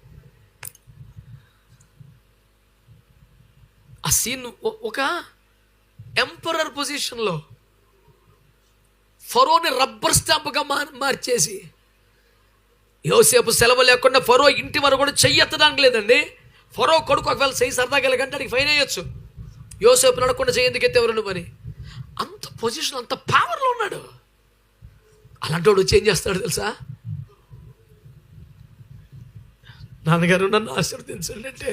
ఆ సీన్ ఒక ఎంపరర్ పొజిషన్లో ఫరోని రబ్బర్ స్టాంప్గా మార్చేసి, యోసేపు సెలవు లేకుండా ఫరో ఇంటి వరకు కూడా చెయ్యి ఎత్తడానికి లేదండి. ఫరో కొడుకు ఒకవేళ చెయ్యి సరదాగా వెళ్ళకంటే అడిగి ఫైన్ వేయచ్చు. యోసేపు నడకుండా చెయ్యి ఎందుకు ఎత్తేవరు నువ్వు అని. అంత పొజిషన్, అంత పవర్లో ఉన్నాడు. అలాంటి వాడు చేంజ్ చేస్తాడు తెలుసా. నాన్నగారు నన్ను ఆశీర్వదించండి అంటే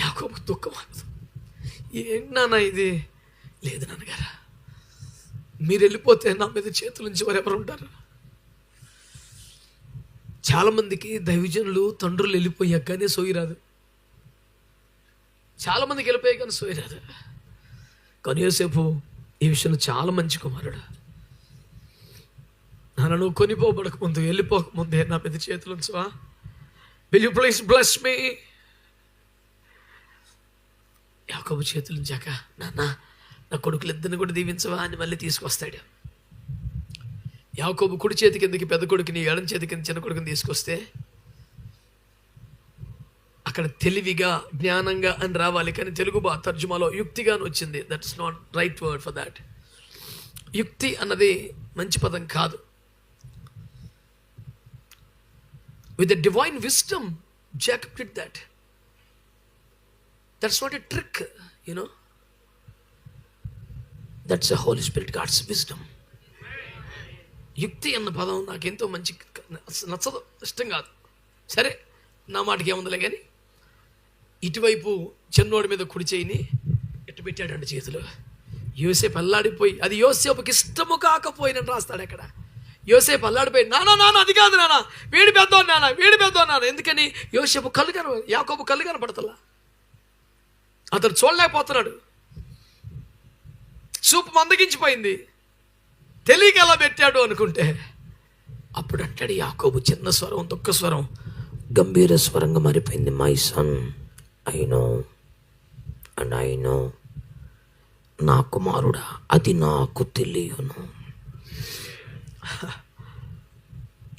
యాకోబు దుఃఖం ఆగదు. ఏంటి నాన్న ఇది? లేదు నాన్నగారు, మీరు వెళ్ళిపోతే నా మీద చేతుల నుంచి ఎవరెవరు ఉంటారు? చాలామందికి దైవజనులు తండ్రులు వెళ్ళిపోయాక కానీ సోయిరాదు. చాలామందికి వెళ్ళిపోయాక కానీ సోయిరాదు. కానీ యోసేపు ఈ విషయంలో చాలా మంచి కుమారుడు. నాన్న, నువ్వు కొనిపోబడక ముందు, వెళ్ళిపోకముందే నా మీద చేతులు ఉంచువా? Will you please bless me? యాకోబు చేతులు ఉంచాక, నాన్న నా కొడుకులిద్దరిని కూడా దీవించవా అని మళ్ళీ తీసుకొస్తాడు. యాకోబు కుడి చేతి కిందకి పెద్ద కొడుకుని, ఎడం చేతి కింద చిన్న కొడుకుని తీసుకొస్తే అక్కడ తెలివిగా, జ్ఞానంగా అని రావాలి, కానీ తెలుగు తర్జుమాలో యుక్తిగాను వచ్చింది. That's not right word for that. యుక్తి అన్నది మంచి పదం కాదు. With the divine wisdom Jacob did that. That's not a trick, you know. That's the Holy Spirit, God's wisdom. యుక్తి అన్న పదం నాకెంతో మంచి నచ్చదు, ఇష్టం కాదు. సరే, నా మాటకి ఏముందిలే. కానీ ఇటువైపు చిన్నోడి మీద కుడి చేయిని ఎట్టు పెట్టాడండి చేతులు. యోసేపు అల్లాడిపోయి, అది యోసేపుకి ఇష్టము కాకపోయినట్టు రాస్తాడు అక్కడ. యోసేపు అల్లాడిపోయి, నాన్న అది కాదు నాన్న, వీడి పెద్దోడు నాన్న. ఎందుకని? యోసేపు యాకోబు కళ్ళు కనపడతలా, అతను చూడలేకపోతున్నాడు. చూపు మందగించిపోయింది. తెలియక ఎలా పెట్టాడు అనుకుంటే, అప్పుడు అంటాడు యాకోబు, చిన్న స్వరం, దుఃఖ స్వరం గంభీర స్వరంగా మారిపోయింది. My son, I know and I know. నా కుమారుడా, అది నాకు తెలియను.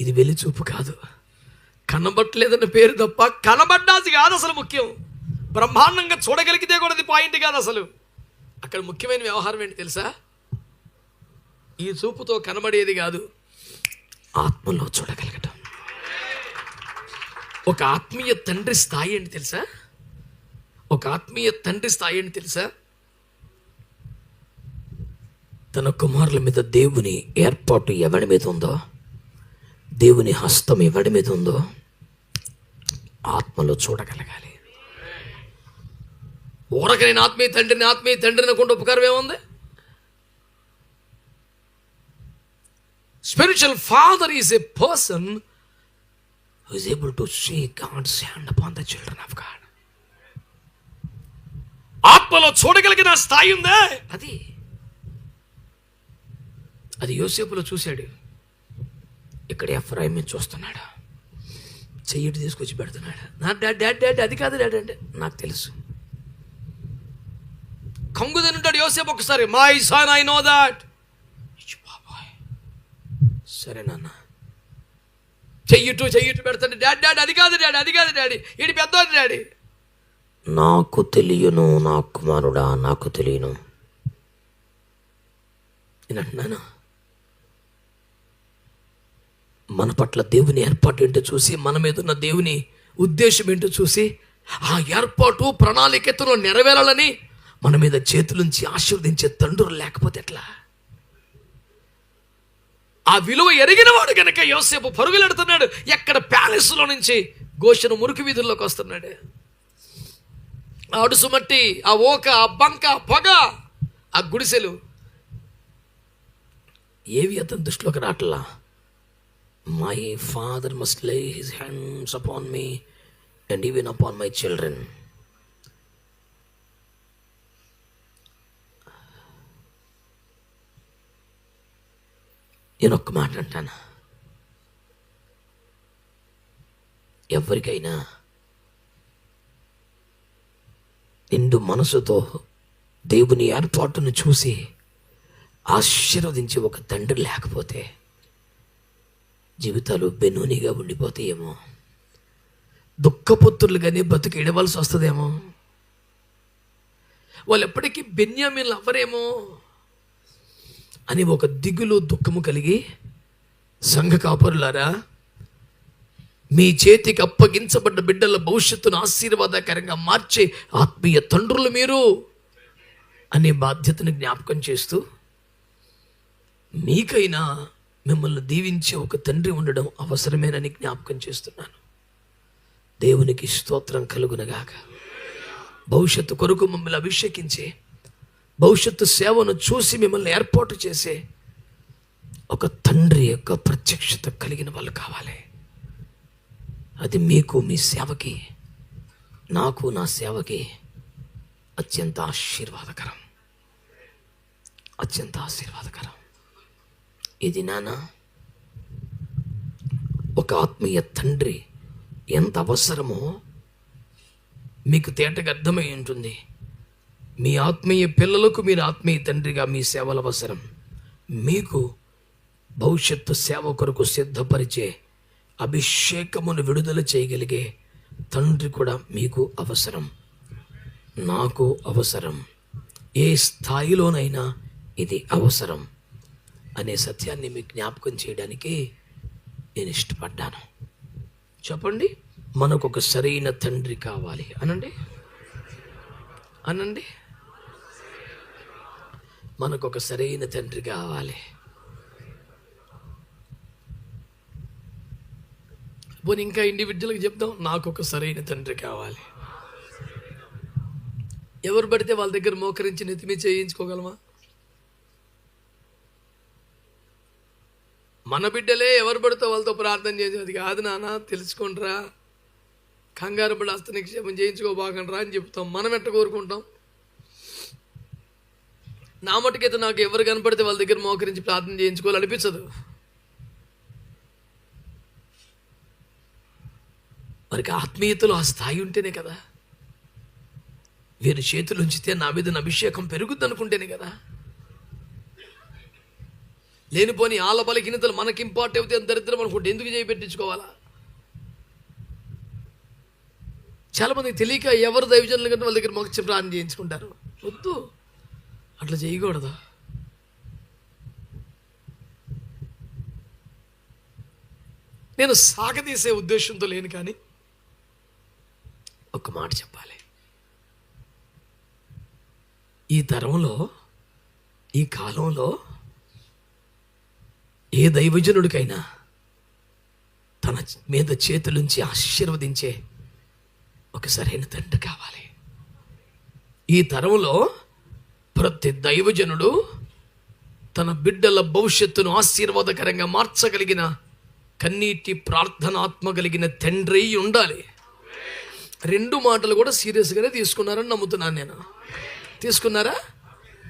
ఇది వెలి చూపు కాదు, కనబట్టలేదన్న పేరు తప్ప. కనబడ్డాది కాదు అసలు ముఖ్యం. బ్రహ్మాండంగా చూడగలిగితే కూడా అది పాయింట్ కాదు అసలు. అక్కడ ముఖ్యమైన వ్యవహారం ఏంటి తెలుసా? ఈ చూపుతో కనబడేది కాదు, ఆత్మలో చూడగలగటం. ఒక ఆత్మీయ తండ్రి స్థాయి ఏంటి తెలుసా? తన కుమారుల మీద దేవుని ఏర్పాటు ఎవడి మీద ఉందో, దేవుని హస్తం ఎవడి మీద ఉందో ఆత్మలో చూడగలగాలి. ఊరక నేను ఆత్మీయ తండ్రిని అనుకుంటే ఉపకారం ఏముంది? Spiritual father is a person who is able to see God's hand upon the children of God. ఆత్మలో చూడగలిగిన స్థాయి ఉందే, అది యోసేపులో చూశాడు. ఇక్కడ ఎఫ్రాయిం చూస్తున్నాడు, చెయ్యి తీసుకొచ్చి పెడుతున్నాడు. నా డాడీ అది కాదు డాడీ అంటే, నాకు తెలుసు. కంగు తింటాడు యోసేపు ఒకసారి, my son I know that. సరే నాన్న, చెయ్యిటు పెడతాడు. డాడీ అది కాదు డాడీ, ఇది పెద్దోడు డాడీ. నాకు తెలియను నా కుమారుడా, నాకు తెలియను. నేను అంటున్నాను, మన పట్ల దేవుని ఏర్పాటు ఏంటో చూసి, మన మీద ఉన్న దేవుని ఉద్దేశం ఏంటో చూసి, ఆ ఏర్పాటు ప్రణాళికతో నెరవేరాలని మన మీద చేతులుంచి ఆశీర్వదించే తండ్రులు లేకపోతే ఎట్లా? ఆ విలువ ఎరిగిన వాడు కనుక యోసేపు పరుగులెడుతున్నాడు. ఎక్కడ ప్యాలెస్లో నుంచి గోషెను మురికి వీధుల్లోకి వస్తున్నాడు. ఆ అడుసు మట్టి, ఆ ఓక, ఆ బంక, పొగ, ఆ గుడిసెలు ఏవి అతని దృష్టిలోకి రావట్లా. మై ఫాదర్ మస్ట్ లే his hands upon me and even upon my children. నేను ఒక్క మాట అంటాను, ఎవరికైనా నిండు మనసుతో దేవుని ఏర్పాటును చూసి ఆశీర్వదించి ఒక తండ్రి లేకపోతే జీవితాలు బెనూనిగా ఉండిపోతాయేమో, దుఃఖపుత్రులుగానే బతుకు ఇడవలసి వస్తుందేమో, వాళ్ళు ఎప్పటికీ బెన్యామీన్లు అవ్వరేమో అని ఒక దిగులు దుఃఖము కలిగి, సంఘ కాపరులారా, మీ చేతికి అప్పగించబడ్డ బిడ్డల భవిష్యత్తును ఆశీర్వాదకరంగా మార్చే ఆత్మీయ తండ్రులు మీరు అనే బాధ్యతను జ్ఞాపకం చేస్తూ, మీకైనా మిమ్మల్ని దీవించే ఒక తండ్రి ఉండడం అవసరమేనని జ్ఞాపకం చేస్తున్నాను. దేవునికి స్తోత్రం కలుగునగాక. భవిష్యత్తు కొరకు మమ్మల్ని అభిషేకించే, భవిష్యత్తు సేవను చూసి మిమ్మల్ని ఏర్పాటు చేసే ఒక తండ్రి యొక్క ప్రత్యక్షత కలిగిన వాళ్ళు కావాలి. అది మీకు, మీ సేవకి, నాకు, నా సేవకి అత్యంత ఆశీర్వాదకరం, అత్యంత ఆశీర్వాదకరం. ఇది నాన్న, ఒక ఆత్మీయ తండ్రి ఎంత అవసరమో మీకు తేటగా అర్థమై ఉంటుంది. మీ ఆత్మీయ పిల్లలకు మీరు ఆత్మీయ తండ్రిగా మీ సేవలు అవసరం. మీకు భవిష్యత్తు సేవ కొరకు సిద్ధపరిచే, అభిషేకమును విడుదల చేయగలిగే తండ్రి కూడా మీకు అవసరం, నాకు అవసరం. ఏ స్థాయిలోనైనా ఇది అవసరం అనే సత్యాన్ని మీకు జ్ఞాపకం చేయడానికి నేను ఇష్టపడ్డాను. చెప్పండి, మనకు ఒక సరైన తండ్రి కావాలి అనండి, అనండి. మనకు ఒక సరైన తండ్రి కావాలి. పోనీ ఇంకా ఇండివిజువల్గా చెప్దాం, నాకు ఒక సరైన తండ్రి కావాలి. ఎవరు పడితే వాళ్ళ దగ్గర మోకరించి నెత్తిమీ చేయించుకోగలమా? మన బిడ్డలే ఎవరు పడితే వాళ్ళతో ప్రార్థన చేసేది కాదు నాన్న, తెలుసుకోండిరా, కంగారు పడి హస్త నిక్షేపం చేయించుకోబాకండి రా అని చెప్తాం. మనం ఎట్ట కోరుకుంటాం? నా మటుకైతే నాకు ఎవరు కనపడితే వాళ్ళ దగ్గర మోకరించి ప్రార్థన చేయించుకోవాలనిపించదు. వారికి ఆత్మీయతలో ఆ స్థాయి ఉంటేనే కదా. వీరి చేతులు ఉంచితే నా మీద అభిషేకం పెరుగుద్ది అనుకుంటేనే కదా. లేనిపోని ఆల బలహీనతలు మనకి ఇంపార్ట్ అయితే దరిద్రం అనుకుంటే ఎందుకు చేయించుకోవాలా? చాలా మందికి తెలియక ఎవరు దైవజనులు కంటే వాళ్ళ దగ్గర మొక్క ప్రార్థన చేయించుకుంటారు. వద్దు, అట్లా చేయకూడదు. నేను సాగదీసే ఉద్దేశంతో లేను, కానీ ఒక్క మాట చెప్పాలి. ఈ తరంలో, ఈ కాలంలో ఏ దైవజనుడికైనా తన మీద చేతులుంచి ఆశీర్వదించే ఒక సరైన తండ్రి కావాలి. ఈ తరంలో ప్రతి దైవజనుడు తన బిడ్డల భవిష్యత్తును ఆశీర్వాదకరంగా మార్చగలిగిన, కన్నీటి ప్రార్థనాత్మ కలిగిన తండ్రి ఉండాలి. రెండు మాటలు కూడా సీరియస్గానే తీసుకున్నారని నమ్ముతున్నాను నేను. తీసుకున్నారా?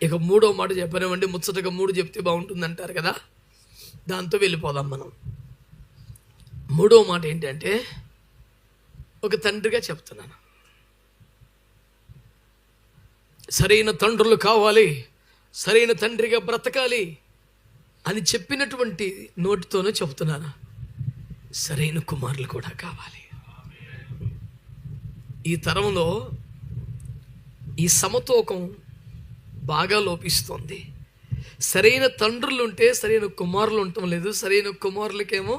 ఇక మూడో మాట చెప్పారేమండి, ముచ్చటగా మూడు చెప్తే బాగుంటుంది అంటారు కదా, దాంతో వెళ్ళిపోదాం మనం. మూడో మాట ఏంటంటే, ఒక తండ్రిగా చెప్తున్నాను, సరైన తండ్రులు కావాలి, సరైన తండ్రిగా బ్రతకాలి అని చెప్పినటువంటి నోటితోనే చెబుతున్నాను, సరైన కుమారులు కూడా కావాలి. ఈ తరంలో ఈ సమతూకం బాగా లోపిస్తుంది. సరైన తండ్రులు ఉంటే సరైన కుమారులు ఉండటం లేదు. సరైన కుమారులకేమో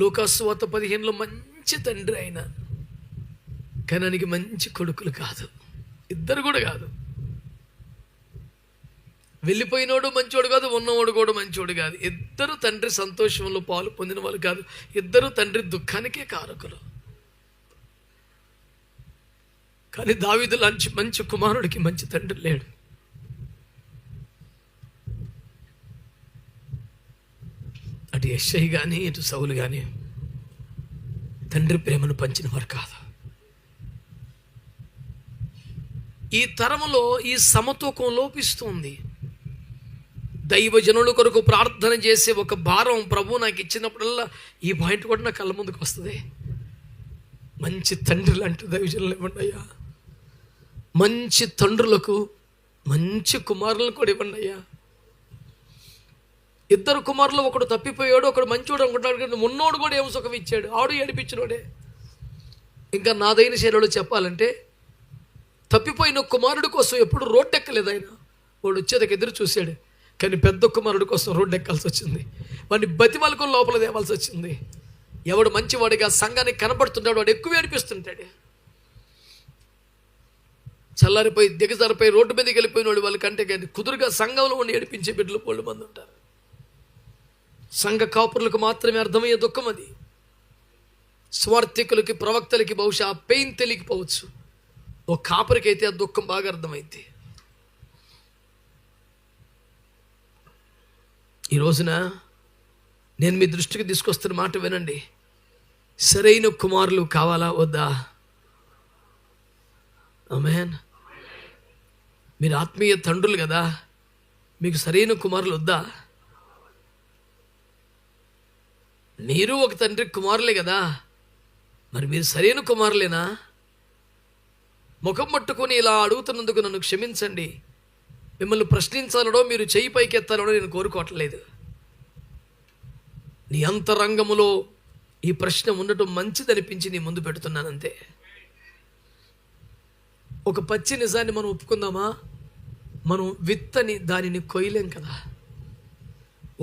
లూకాసు సువార్త 15లో మంచి తండ్రి అయిన, కానీ ఆయనకి మంచి కొడుకులు కాదు, ఇద్దరు కూడా కాదు. వెళ్ళిపోయినోడు మంచోడు కాదు, ఉన్నవాడు కూడా మంచోడు కాదు. ఇద్దరు తండ్రి సంతోషంలో పాలు పొందిన వాళ్ళు కాదు, ఇద్దరు తండ్రి దుఃఖానికే కారకులు. కానీ దావీదు లాంటి మంచి కుమారుడికి మంచి తండ్రి లేడు. అటు యెషయి కానీ ఇటు సౌలు కానీ తండ్రి ప్రేమను పంచిన వారు కాదు. ఈ తరములో ఈ సమతూకం లోపిస్తుంది. దైవజనుల కొరకు ప్రార్థన చేసే ఒక భారం ప్రభు నాకు ఇచ్చినప్పుడల్లా ఈ పాయింట్ కూడా నా కళ్ళ ముందుకు వస్తుంది. మంచి తండ్రి లాంటి దైవజనులు ఇవ్వండి అయ్యా, మంచి తండ్రులకు మంచి కుమారులను కూడా ఇవ్వండి అయ్యా. ఇద్దరు కుమారులు, ఒకడు తప్పిపోయాడు, ఒకడు మంచోడు అనుకుంటాడు, ఉన్నోడు కూడా ఏం సుఖం ఇచ్చాడు, ఆడు ఏడిపించినోడే. ఇంకా నాదైన శైలిలో చెప్పాలంటే, తప్పిపోయిన కుమారుడి కోసం ఎప్పుడు రోడ్డు ఎక్కలేదు ఆయన. వాడు వచ్చేదాకా ఎదురు చూశాడు, కానీ పెద్ద కుమారుడి కోసం రోడ్డు ఎక్కాల్సి వచ్చింది. వాడిని బతిమలకు లోపల తేవాల్సి వచ్చింది. ఎవడు మంచివాడిగా సంఘానికి కనపడుతుంటాడు వాడు ఎక్కువ ఏడిపిస్తుంటాడు. చల్లారిపోయి దిగజారిపోయి రోడ్డు మీదకి వెళ్ళిపోయిన వాడు వాళ్ళకంటే కానీ కుదురుగా సంఘంలో ఉండి ఏడిపించే బిడ్డలు పోళ్ళు మంది ఉంటారు. సంఘ కాపురులకు మాత్రమే అర్థమయ్యే దుఃఖం అది. స్వార్థికులకి, ప్రవక్తలకి బహుశా ఆ పెయిన్ తెలియకపోవచ్చు. ఓ కాపురికైతే ఆ దుఃఖం బాగా అర్థమైంది. ఈ రోజున నేను మీ దృష్టికి తీసుకొస్తున్న మాట వినండి. సరైన కుమారులు కావాలా వద్దా? ఆమేన్. మీరు ఆత్మీయ తండ్రులు కదా, మీకు సరైన కుమారులు వద్దా? మీరు ఒక తండ్రి కుమారులే కదా, మరి మీరు సరైన కుమారులేనా? ముఖం పట్టుకొని ఇలా అడుగుతున్నందుకు నన్ను క్షమించండి. మిమ్మల్ని ప్రశ్నించాలనో మీరు చెయ్యి పైకెత్తాలనో నేను కోరుకోవట్లేదు. నీ అంతరంగములో ఈ ప్రశ్న ఉండటం మంచిదనిపించి నీ ముందు పెడుతున్నానంతే. ఒక పచ్చి నిజాన్ని మనం ఒప్పుకుందామా? మనం విత్తని దానిని కొయ్యలేం కదా.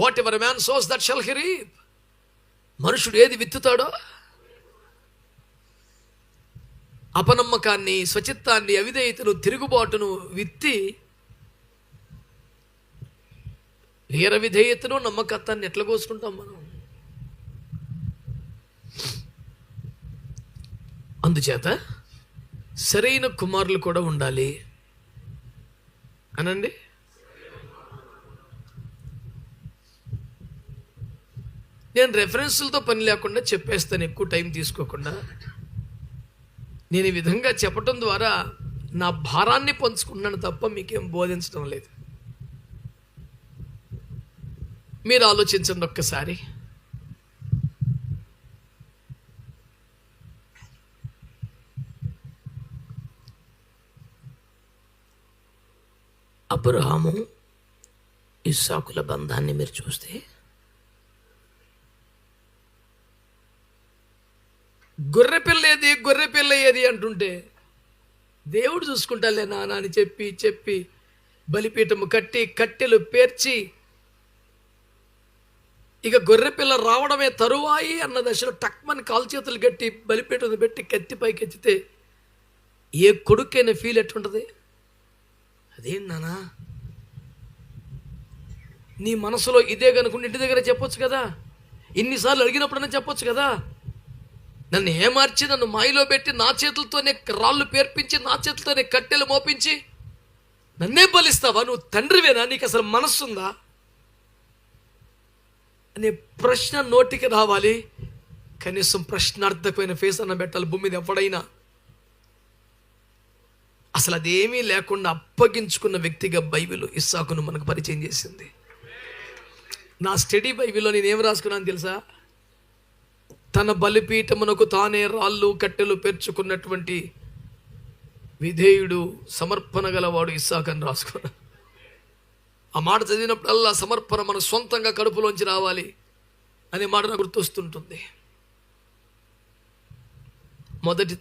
Whatever man sows that shall he reap. మనుషుడు ఏది విత్తుతాడో, అపనమ్మకాన్ని, స్వచిత్తాన్ని, అవిధేయతను, తిరుగుబాటును విత్తి వీర విధేయతను, నమ్మకత్వాన్ని ఎట్లా కోసుకుంటాం మనం? అందుచేత సరైన కుమారులు కూడా ఉండాలి అనండి. నేను రెఫరెన్సులతో పని లేకుండా చెప్పేస్తాను, ఎక్కువ టైం తీసుకోకుండా. నేను ఈ విధంగా చెప్పటం ద్వారా నా భారాన్ని పంచుకుంటున్నాను తప్ప మీకేం బోధించడం లేదు. మీరు ఆలోచించండి ఒక్కసారి. అబ్రహాము ఇస్సాకుల బంధాన్ని మీరు చూస్తే, గొర్రె పిల్ల ఏది అంటుంటే, దేవుడు చూసుకుంటాలే నాన్న అని చెప్పి బలిపీఠము కట్టి కట్టెలు పేర్చి, ఇక గొర్రెపిల్ల రావడమే తరువాయి అన్న దశలో టక్మని కాలు చేతులు కట్టి బలిపీఠం పెట్టి కత్తి పైకి ఎత్తితే ఏ కొడుకైనా ఫీల్ ఎట్టుంటుంది? అదేం నానా, నీ మనసులో ఇదే కనుకుంటే ఇంటి దగ్గర చెప్పొచ్చు కదా, ఇన్నిసార్లు అడిగినప్పుడైనా చెప్పొచ్చు కదా. నన్ను ఏమార్చి నన్ను మాయలో పెట్టి నా చేతులతోనే రాళ్ళు పేర్పించి నా చేతులతోనే కట్టెలు మోపించి నన్నే బలిస్తావా? నువ్వు తండ్రివేనా? నీకు అసలు మనస్సుందా అనే ప్రశ్న నోటికి రావాలి. కనీసం ప్రశ్నార్థకమైన ఫేస్ అన్న పెట్టాలి భూమి మీద ఎవడైనా. అసలు అదేమీ లేకుండా అప్పగించుకున్న వ్యక్తిగా బైబిల్ ఇస్సాకును మనకు పరిచయం చేసింది. నా స్టడీ బైబిల్లో నేనేం రాసుకున్నాను తెలుసా? తన బలిపీఠమునకు తానే రాళ్ళు కట్టెలు పేర్చుకున్నటువంటి విధేయుడు, సమర్పణ గలవాడు ఇస్సాకు అని రాసుకున్నా. ఆ మాట చదివినప్పుడల్లా సమర్పణ మన సొంతంగా కడుపులోంచి రావాలి అనే మాట నాకు గుర్తొస్తుంటుంది. మొదటి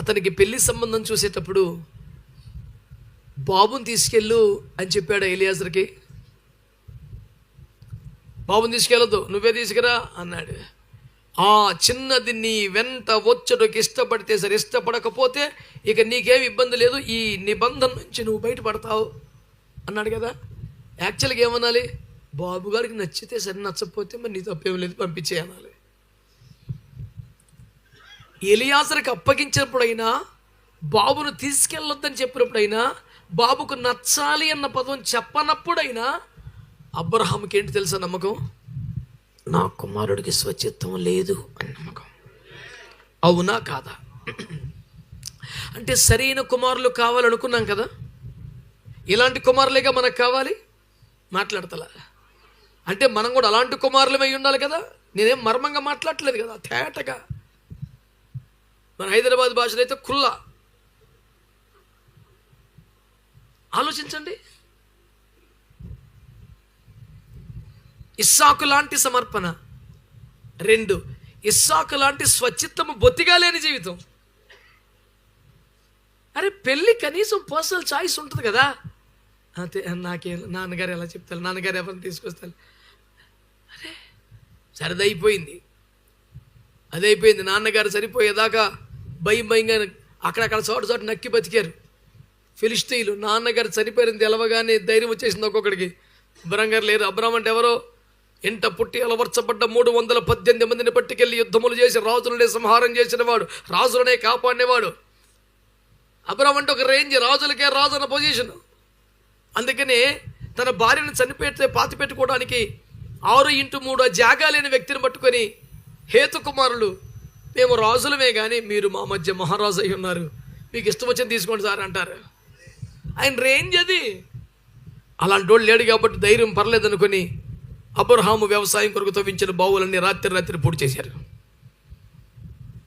అతనికి పెళ్లి సంబంధం చూసేటప్పుడు బాబుని తీసుకెళ్ళు అని చెప్పాడు ఎలియాజర్కి. బాబుని తీసుకెళ్ళదు, నువ్వే తీసుకురా అన్నాడు. ఆ చిన్నది నీ వెంట వచ్చటకు ఇష్టపడితే సరే, ఇష్టపడకపోతే ఇక నీకేమి ఇబ్బంది లేదు, ఈ నిబంధన నుంచి నువ్వు బయటపడతావు అన్నాడు కదా. యాక్చువల్గా ఏమనాలి? బాబు గారికి నచ్చితే సరే, నచ్చకపోతే మరి నీ తప్పేం లేదు, పంపించే అనాలి. ఎలియాజర్కి అప్పగించినప్పుడైనా, బాబును తీసుకెళ్ళొద్దని చెప్పినప్పుడైనా, బాబుకు నచ్చాలి అన్న పదం చెప్పనప్పుడైనా అబ్రహాముకి ఏంటి తెలుసా నమ్మకం? నా కుమారుడికి స్వచ్ఛత్వం లేదు అని నమ్మకం. అవునా కాదా? అంటే సరైన కుమారులు కావాలనుకున్నాం కదా. ఇలాంటి కుమారులేగా మనకు కావాలి. మాట్లాడతలా అంటే మనం కూడా అలాంటి కుమారులమై ఉండాలి కదా. నేనేం మర్మంగా మాట్లాడట్లేదు కదా, తేటగా. మన హైదరాబాద్ భాషలో అయితే కుల్లా. ఆలోచించండి. ఇస్సాకు లాంటి సమర్పణ. 2, ఇస్సాకు లాంటి స్వచ్ఛతము బొత్తిగా లేని జీవితం. అరే పెళ్ళి కనీసం పర్సనల్ చాయిస్ ఉంటుంది కదా. అంతే, నాకేం నాన్నగారు ఎలా చెప్తారు, నాన్నగారు ఎవరిని తీసుకొస్తారు, అరే సరిదైపోయింది. అదైపోయింది. నాన్నగారు సరిపోయేదాకా భయంగా అక్కడక్కడ చోటు నక్కి బతికారు ఫిలిష్తీయులు. నాన్నగారు చనిపోయింది తెలవగానే ధైర్యం వచ్చేసింది ఒక్కొక్కడికి. అబ్రాం గారు లేరు. అబ్రాం అంటే ఎవరో? ఇంట పుట్టి అలవర్చబడ్డ 318 మందిని పట్టుకెళ్ళి యుద్ధములు చేసి రాజులనే సంహారం చేసిన వాడు, రాజులనే కాపాడినవాడు. అబ్రాం అంటే ఒక రేంజ్, రాజులకే రాజు అన్న పొజిషన్. అందుకనే తన భార్యను పాతి పెట్టుకోవడానికి 6x3 జాగా లేని వ్యక్తిని పట్టుకొని, హేతు కుమారులు మేము రాజులమే కానీ మీరు మా మధ్య మహారాజు అయి ఉన్నారు, మీకు ఇష్టం వచ్చింది తీసుకోండి సార్ అంటారు. ఆయన రేంజ్ అది. అలాంటి వాడు లేడు కాబట్టి ధైర్యం పర్లేదనుకొని అబ్రహాము వ్యవసాయం కొరకు తవ్వించిన బావులన్నీ రాత్రి పూర్తి చేశారు.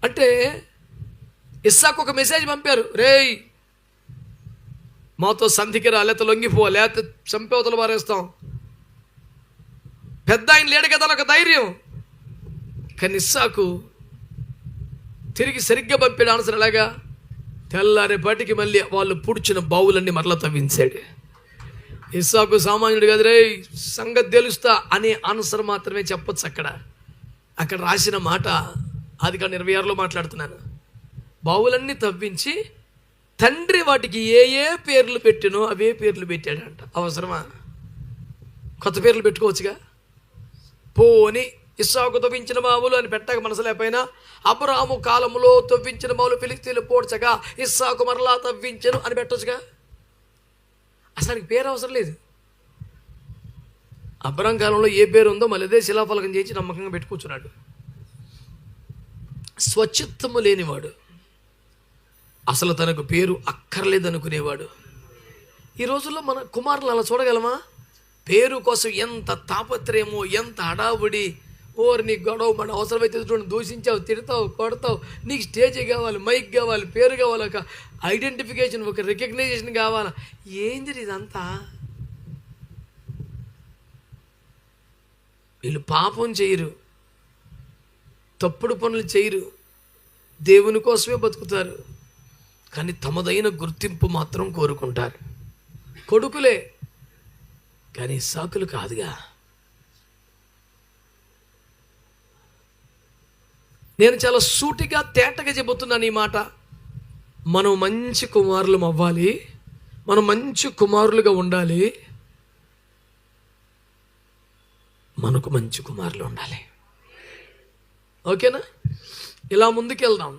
అంటే ఇస్సాకు ఒక మెసేజ్ పంపారు, రేయ్ మాతో సంధికి రా, లేకపోతే లొంగిపో, లేకపోతే చంపేవతలు పారేస్తాం. పెద్ద ఆయన లేడు కదా ఒక ధైర్యం. కానీ ఇస్సాకు తిరిగి సరిగ్గా పంపాడు ఆన్సర్. ఎలాగా? తెల్లారేపాటికి మళ్ళీ వాళ్ళు పుడిచిన బావులన్నీ మరలా తవ్వించాడు. ఇస్సాకు సామాన్యుడు కాదు, రే సంగతి తెలుస్తా అనే ఆన్సర్ మాత్రమే చెప్పొచ్చు. అక్కడ రాసిన మాట ఆదికాండం 26లో మాట్లాడుతున్నాను. బావులన్నీ తవ్వించి తండ్రి వాటికి ఏ పేర్లు పెట్టినో అవే పేర్లు పెట్టాడంట. అవసరమా? కొత్త పేర్లు పెట్టుకోవచ్చుగా. పోని ఇస్సాకు తవ్వించిన బావులు అని పెట్టక మనసు లేకపోయినా, అబ్రాహాము కాలంలో తవ్వించిన బావులు ఫిలిష్తీయులు పోడ్చగా ఇస్సాకు మరలా తవ్వించను అని పెట్టొచ్చుగా. అసలు పేరు అవసరం లేదు. అబ్రాహాం కాలంలో ఏ పేరు ఉందో మళ్ళీ అదే శిలాఫలకం చేసి నమ్మకంగా పెట్టుకూర్చున్నాడు. స్వచ్ఛత్వము లేనివాడు, అసలు తనకు పేరు అక్కర్లేదనుకునేవాడు. ఈ రోజుల్లో మన కుమారులు అలా చూడగలమా? పేరు కోసం ఎంత తాపత్రయమో, ఎంత హడావుడి. నీ గొడవ మన అవసరమైతే చూడండి, దూషించావు, తిడతావు, కొడతావు, నీకు స్టేజ్ కావాలి, మైక్ కావాలి, పేరు కావాలి, ఒక ఐడెంటిఫికేషన్, ఒక రికగ్నైజేషన్ కావాలా. ఏంది ఇదంతా? వీళ్ళు పాపం చేయరు, తప్పుడు పనులు చేయరు, దేవుని కోసమే బతుకుతారు. కానీ తమదైన గుర్తింపు మాత్రం కోరుకుంటారు. కొడుకులే కానీ సాకులు కాదుగా. నేను చాలా సూటిగా తేటగా చెబుతున్నాను ఈ మాట. మనం మంచి కుమారులం అవ్వాలి, మనం మంచి కుమారులుగా ఉండాలి, మనకు మంచి కుమారులు ఉండాలి. ఓకేనా? ఇలా ముందుకెళ్దాం.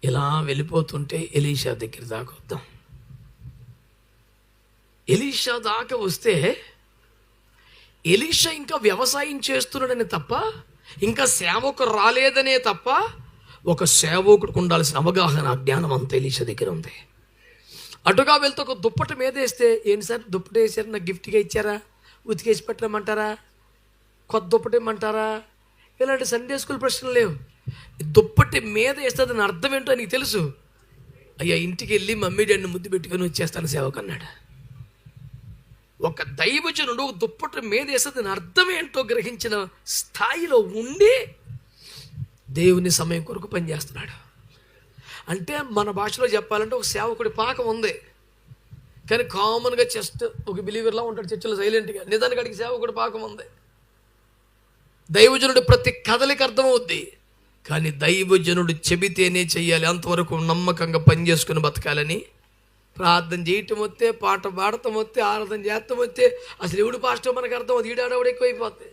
ఇలా వెళ్ళిపోతుంటే ఎలీషా దగ్గర దాకా వద్దాం. ఎలీషా దాకా వస్తే ఎలీషా ఇంకా వ్యవసాయం చేస్తున్నాడని తప్ప, ఇంకా సేవకు రాలేదనే తప్ప, ఒక సేవకుడికి ఉండాల్సిన అవగాహన, జ్ఞానం అంతా ఎలీషా దగ్గర ఉంది. అటుగా వెళ్తే ఒక దుప్పటి మీద వేస్తే, ఏంటి సార్ దుప్పటి వేసారు, నాకు గిఫ్ట్గా ఇచ్చారా, ఉతికేసి పెట్టమంటారా, కొత్త దుప్పటి ఇమ్మంటారా, ఇలాంటి సండే స్కూల్ ప్రశ్నలు లేవు. దుప్పటి మీద వేస్తే దాని అర్థం ఏంటో నీకు తెలుసు. అయ్యా ఇంటికి వెళ్ళి మమ్మీ డాడీని ముద్దు పెట్టుకొని వచ్చేస్తాను సేవకు అన్నాడు. ఒక దైవజనుడు దుప్పటి మీద వేస్తే దాని అర్థం ఏంటో గ్రహించిన స్థాయిలో ఉండి దేవుని సమయం కొరకు పనిచేస్తున్నాడు. అంటే మన భాషలో చెప్పాలంటే ఒక సేవకుడి పాకం ఉంది, కానీ కామన్గా జస్ట్ ఒక బిలీవర్లా ఉంటాడు చర్చిలో సైలెంట్గా. నిజానికి అడిగి సేవకుడి పాకం ఉంది. దైవజనుడు ప్రతి కదలికి అర్థమవుద్ది, కానీ దైవజనుడు చెబితేనే చెయ్యాలి. అంతవరకు నమ్మకంగా పనిచేసుకుని బతకాలని. ప్రార్థన చేయటం వస్తే, పాట పాడటం వస్తే, ఆరాధన చేస్తాం వస్తే, అసలు ఎవడు పాస్టర్ మనకు అర్థం అవుతుంది. ఈడాడవాడు ఎక్కువైపోతుంది.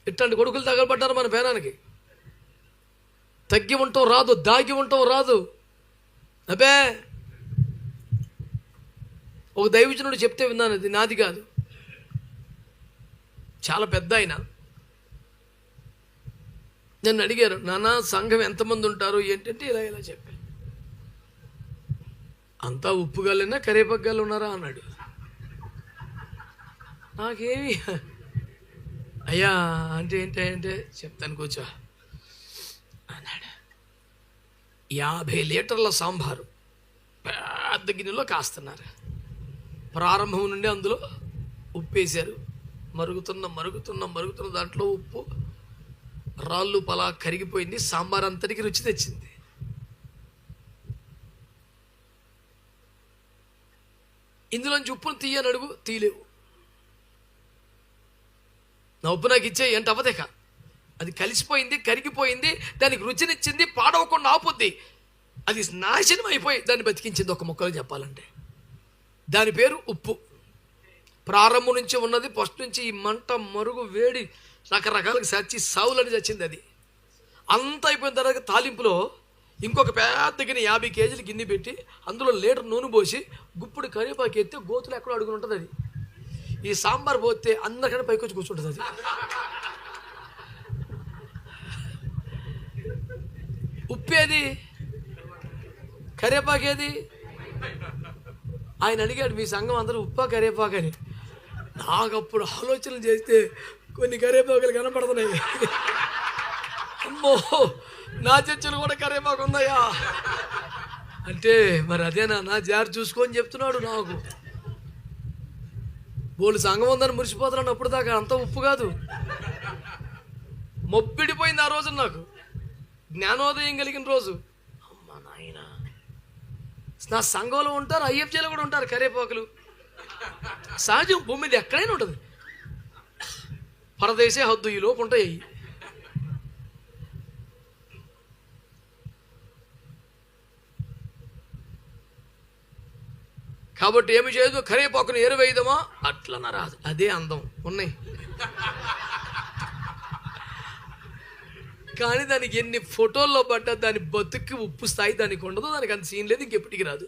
ఇట్లాంటి కొడుకులు తగలబడ్డారు మన పేనానికి. తగ్గి ఉంటాం రాదు, దాగి ఉంటాం రాదు. అబ్బే ఒక దైవజనుడు చెప్తే విన్నాను, అది నాది కాదు, చాలా పెద్ద ఆయన. నన్ను అడిగారు, నాన్న సంఘం ఎంతమంది ఉంటారు ఏంటంటే ఇలా ఇలా చెప్పాను. అంతా ఉప్పుగాలేనా కరేపగ్గాలు ఉన్నారా అన్నాడు. నాకేమి అయ్యా అంటే ఏంటంటే చెప్తాను కూర్చో అన్నాడు. 50 లీటర్ల సాంబారు పెద్ద గిన్నెలో కాస్తున్నారు. ప్రారంభం నుండి అందులో ఉప్పు వేశారు. మరుగుతున్న దాంట్లో ఉప్పు రాళ్ళు పలా కరిగిపోయింది. సాంబార్ అంతటికి రుచి తెచ్చింది. ఇందులోంచి ఉప్పును తీయని అడుగు, తీయలేవు. నా ఉప్పు నాకు ఇచ్చే అంటే అవదేక, అది కలిసిపోయింది, కరిగిపోయింది, దానికి రుచినిచ్చింది, పాడవకుండా ఆపుద్ది. అది నాశనం అయిపోయి దాన్ని బతికించింది. ఒక ముక్కలో చెప్పాలంటే దాని పేరు ఉప్పు. ప్రారంభం నుంచి ఉన్నది, ఫస్ట్ నుంచి ఈ మంట, మరుగు, వేడి రకరకాలుగా సచ్చి సావులని చచ్చింది. అది అంత అయిపోయిన తర్వాత తాలింపులో ఇంకొక పెద్ద గిన్నె 50 కేజీలు గిన్నె పెట్టి అందులో లీటర్ నూనె పోసి గుప్పుడు కరివేపాకు ఎత్తే గోతులు ఎక్కడో అడుగుని ఉంటుంది. అది ఈ సాంబార్ పోతే అందరికన్నా పైకి వచ్చి కూర్చుంటుంది. అది ఉప్పేది, కరివేపాకేది. ఆయన అడిగాడు, మీ సంఘం అందరూ ఉప్పా కరివేపాకని. నాకప్పుడు ఆలోచనలు చేస్తే కొన్ని కరివేపాకులు కనపడుతున్నాయి. అమ్మో, నా చర్చలు కూడా కరివేపాకు ఉందయ్యా అంటే మరి అదేనా నా జారి చూసుకొని చెప్తున్నాడు. నాకు బోళ్ళు సంఘం ఉందని మురిసిపోతున్నాను. అప్పుడు దాకా అంత ఉప్పు కాదు. మొబ్బిడిపోయింది ఆ రోజు. నాకు జ్ఞానోదయం కలిగిన రోజు. అమ్మ నాయన, నా సంఘంలో ఉంటారు, ఐఎఫ్జీలో కూడా ఉంటారు కరివేపాకులు. సహజం, భూమి మీద ఎక్కడైనా ఉంటుంది. పరదేశే హద్దు, ఈ లోపు ఉంటాయి. కాబట్టి ఏమి చేయదు, కరివేపాకును ఏరువేయదమా అట్లన రాదు. అదే అందం ఉన్నాయి. కానీ దానికి ఎన్ని ఫోటోల్లో పడ్డా దాని బతుక్కి ఉప్పు స్థాయి దానికి ఉండదు. దానికి అంత సీన్ లేదు, ఇంకెప్పటికి రాదు.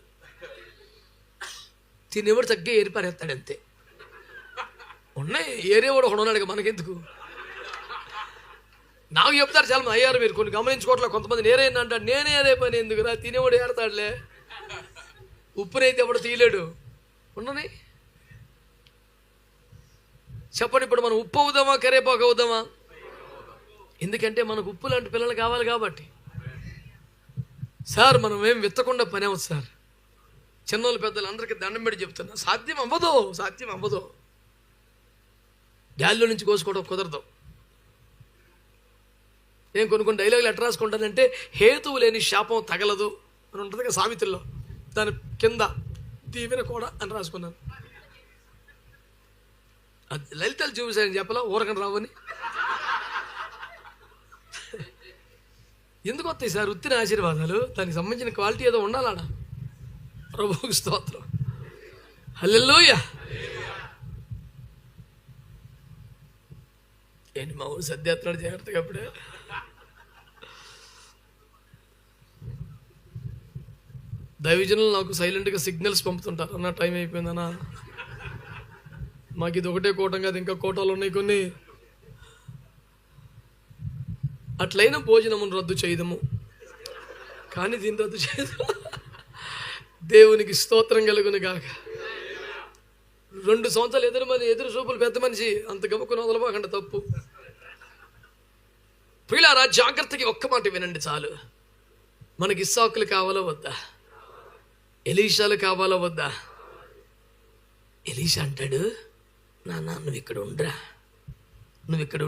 తినేవాడు తగ్గే ఏరి పారేస్తాడు అంతే. ఉన్నాయి, ఏరేవాడు ఒకడు ఉన్నాడు, మనకెందుకు. నాకు చెప్తారు చాలా మంది, అయ్యారు మీరు కొన్ని గమనించుకోవట్లే, కొంతమంది నేరేనా అంటాడు. నేనే అదే పని ఎందుకురా, తినేవాడు ఏడతాడులే. ఉప్పునైతే ఎవడు తీయలేడు. ఉండని చెప్పండి, ఇప్పుడు మనం ఉప్పు అవుదామా కరివేపాకు అవుదామా? ఎందుకంటే మనకు ఉప్పు లాంటి పిల్లలు కావాలి కాబట్టి. సార్ మనం ఏం విత్తకుండా పని అవ్వదు సార్. చిన్నోళ్ళు పెద్దలు అందరికీ దండం పెట్టి చెప్తున్నా, సాధ్యం అవ్వదు. గాలిలో నుంచి కోసుకోవడం కుదరదు. నేను కొన్ని డైలాగులు ఎట్లా రాసుకుంటానంటే, హేతువు లేని శాపం తగలదు అని ఉంటుంది కదా సావిత్రిలో, దాని కింద దీవెన కూడా అని రాసుకున్నాను. అది లలితలు చూసారని చెప్పలా, ఊరకని రావని. ఎందుకు వస్తాయి సార్ ఉత్తిన ఆశీర్వాదాలు? దానికి సంబంధించిన క్వాలిటీ ఏదో ఉండాలడా. ప్రభువుకి స్తోత్రం, హల్లెలూయా. ఏంటి మా ఊరు సద్యాత్రాడు జాగ్రత్తగా. అప్పుడే దైవజనులు నాకు సైలెంట్గా సిగ్నల్స్ పంపుతుంటారు, అన్న టైం అయిపోయిందన్నా, మాకు ఇది ఒకటే కోటం కాదు, ఇంకా కోటాలు ఉన్నాయి కొన్ని. అట్లయిన భోజనమును రద్దు చేయదము, కానీ దీన్ని రద్దు చేయదు. దేవునికి స్తోత్రం కలుగును గాక. 2 సంవత్సరాలు ఎదురు చూపులు పెద్ద మనిషి, అంత గమ్ముకుని వదలబాకండి, తప్పు. ప్రియులారా, జాగ్రత్తకి ఒక్క మాట వినండి చాలు. మనకి ఇస్సాకులు కావాలో వద్దా? ఎలీషాలు కావాలో వద్దా? ఎలీషా అంటాడు, నాన్న నువ్వు ఇక్కడ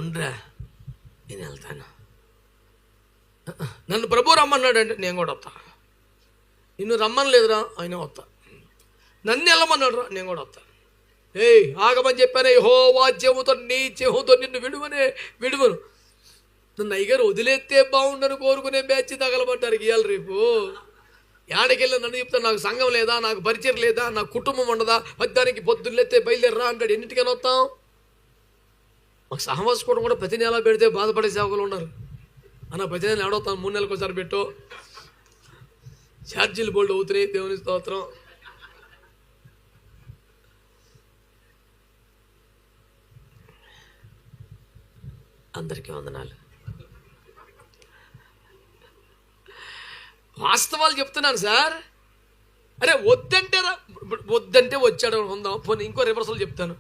ఉండరా, నేను వెళ్తాను. నన్ను ప్రభు రమ్మన్నాడు అంటే నేను కూడా వస్తా. నిన్ను రమ్మని లేదురా, అయినా వస్తా. నన్ను వెళ్ళమన్నాడు రా, నేను కూడా వస్తా. ఆగమని చెప్పానే, యెహోవా చెవుతో నీ చెవుతో నిన్ను విడువను. నన్ను అయ్యగారు వదిలేస్తే బాగుండని కోరుకునే బ్యాచ్ తగలబడ్డారు ఇవాళ రేపు. ఏడకెళ్ళి నన్ను చెప్తాను, నాకు సంఘం లేదా, నాకు పరిచయం లేదా, నాకు కుటుంబం ఉండదా, పద్దానికి పొద్దున్నెత్తే బయలుదేరరా అంటాడు. ఎన్నింటికైనా వస్తాం? మాకు సహవాసుకోవడం కూడా ప్రతి నెల పెడితే బాధపడే సేవకులు ఉన్నారు. అన్న ప్రతి నెల ఏడవుతాను, 3 నెలలకు ఒకసారి పెట్టు, ఛార్జీలు బోల్డ్ అవుతున్నాయి. దేవుని స్తోత్రం. అందరికీ వందనాలు. వాస్తవాలు చెప్తున్నాను సార్. అరే వద్దంటే వచ్చాడు ఉందాం. పోనీ ఇంకో రివర్సల్ చెప్తాను,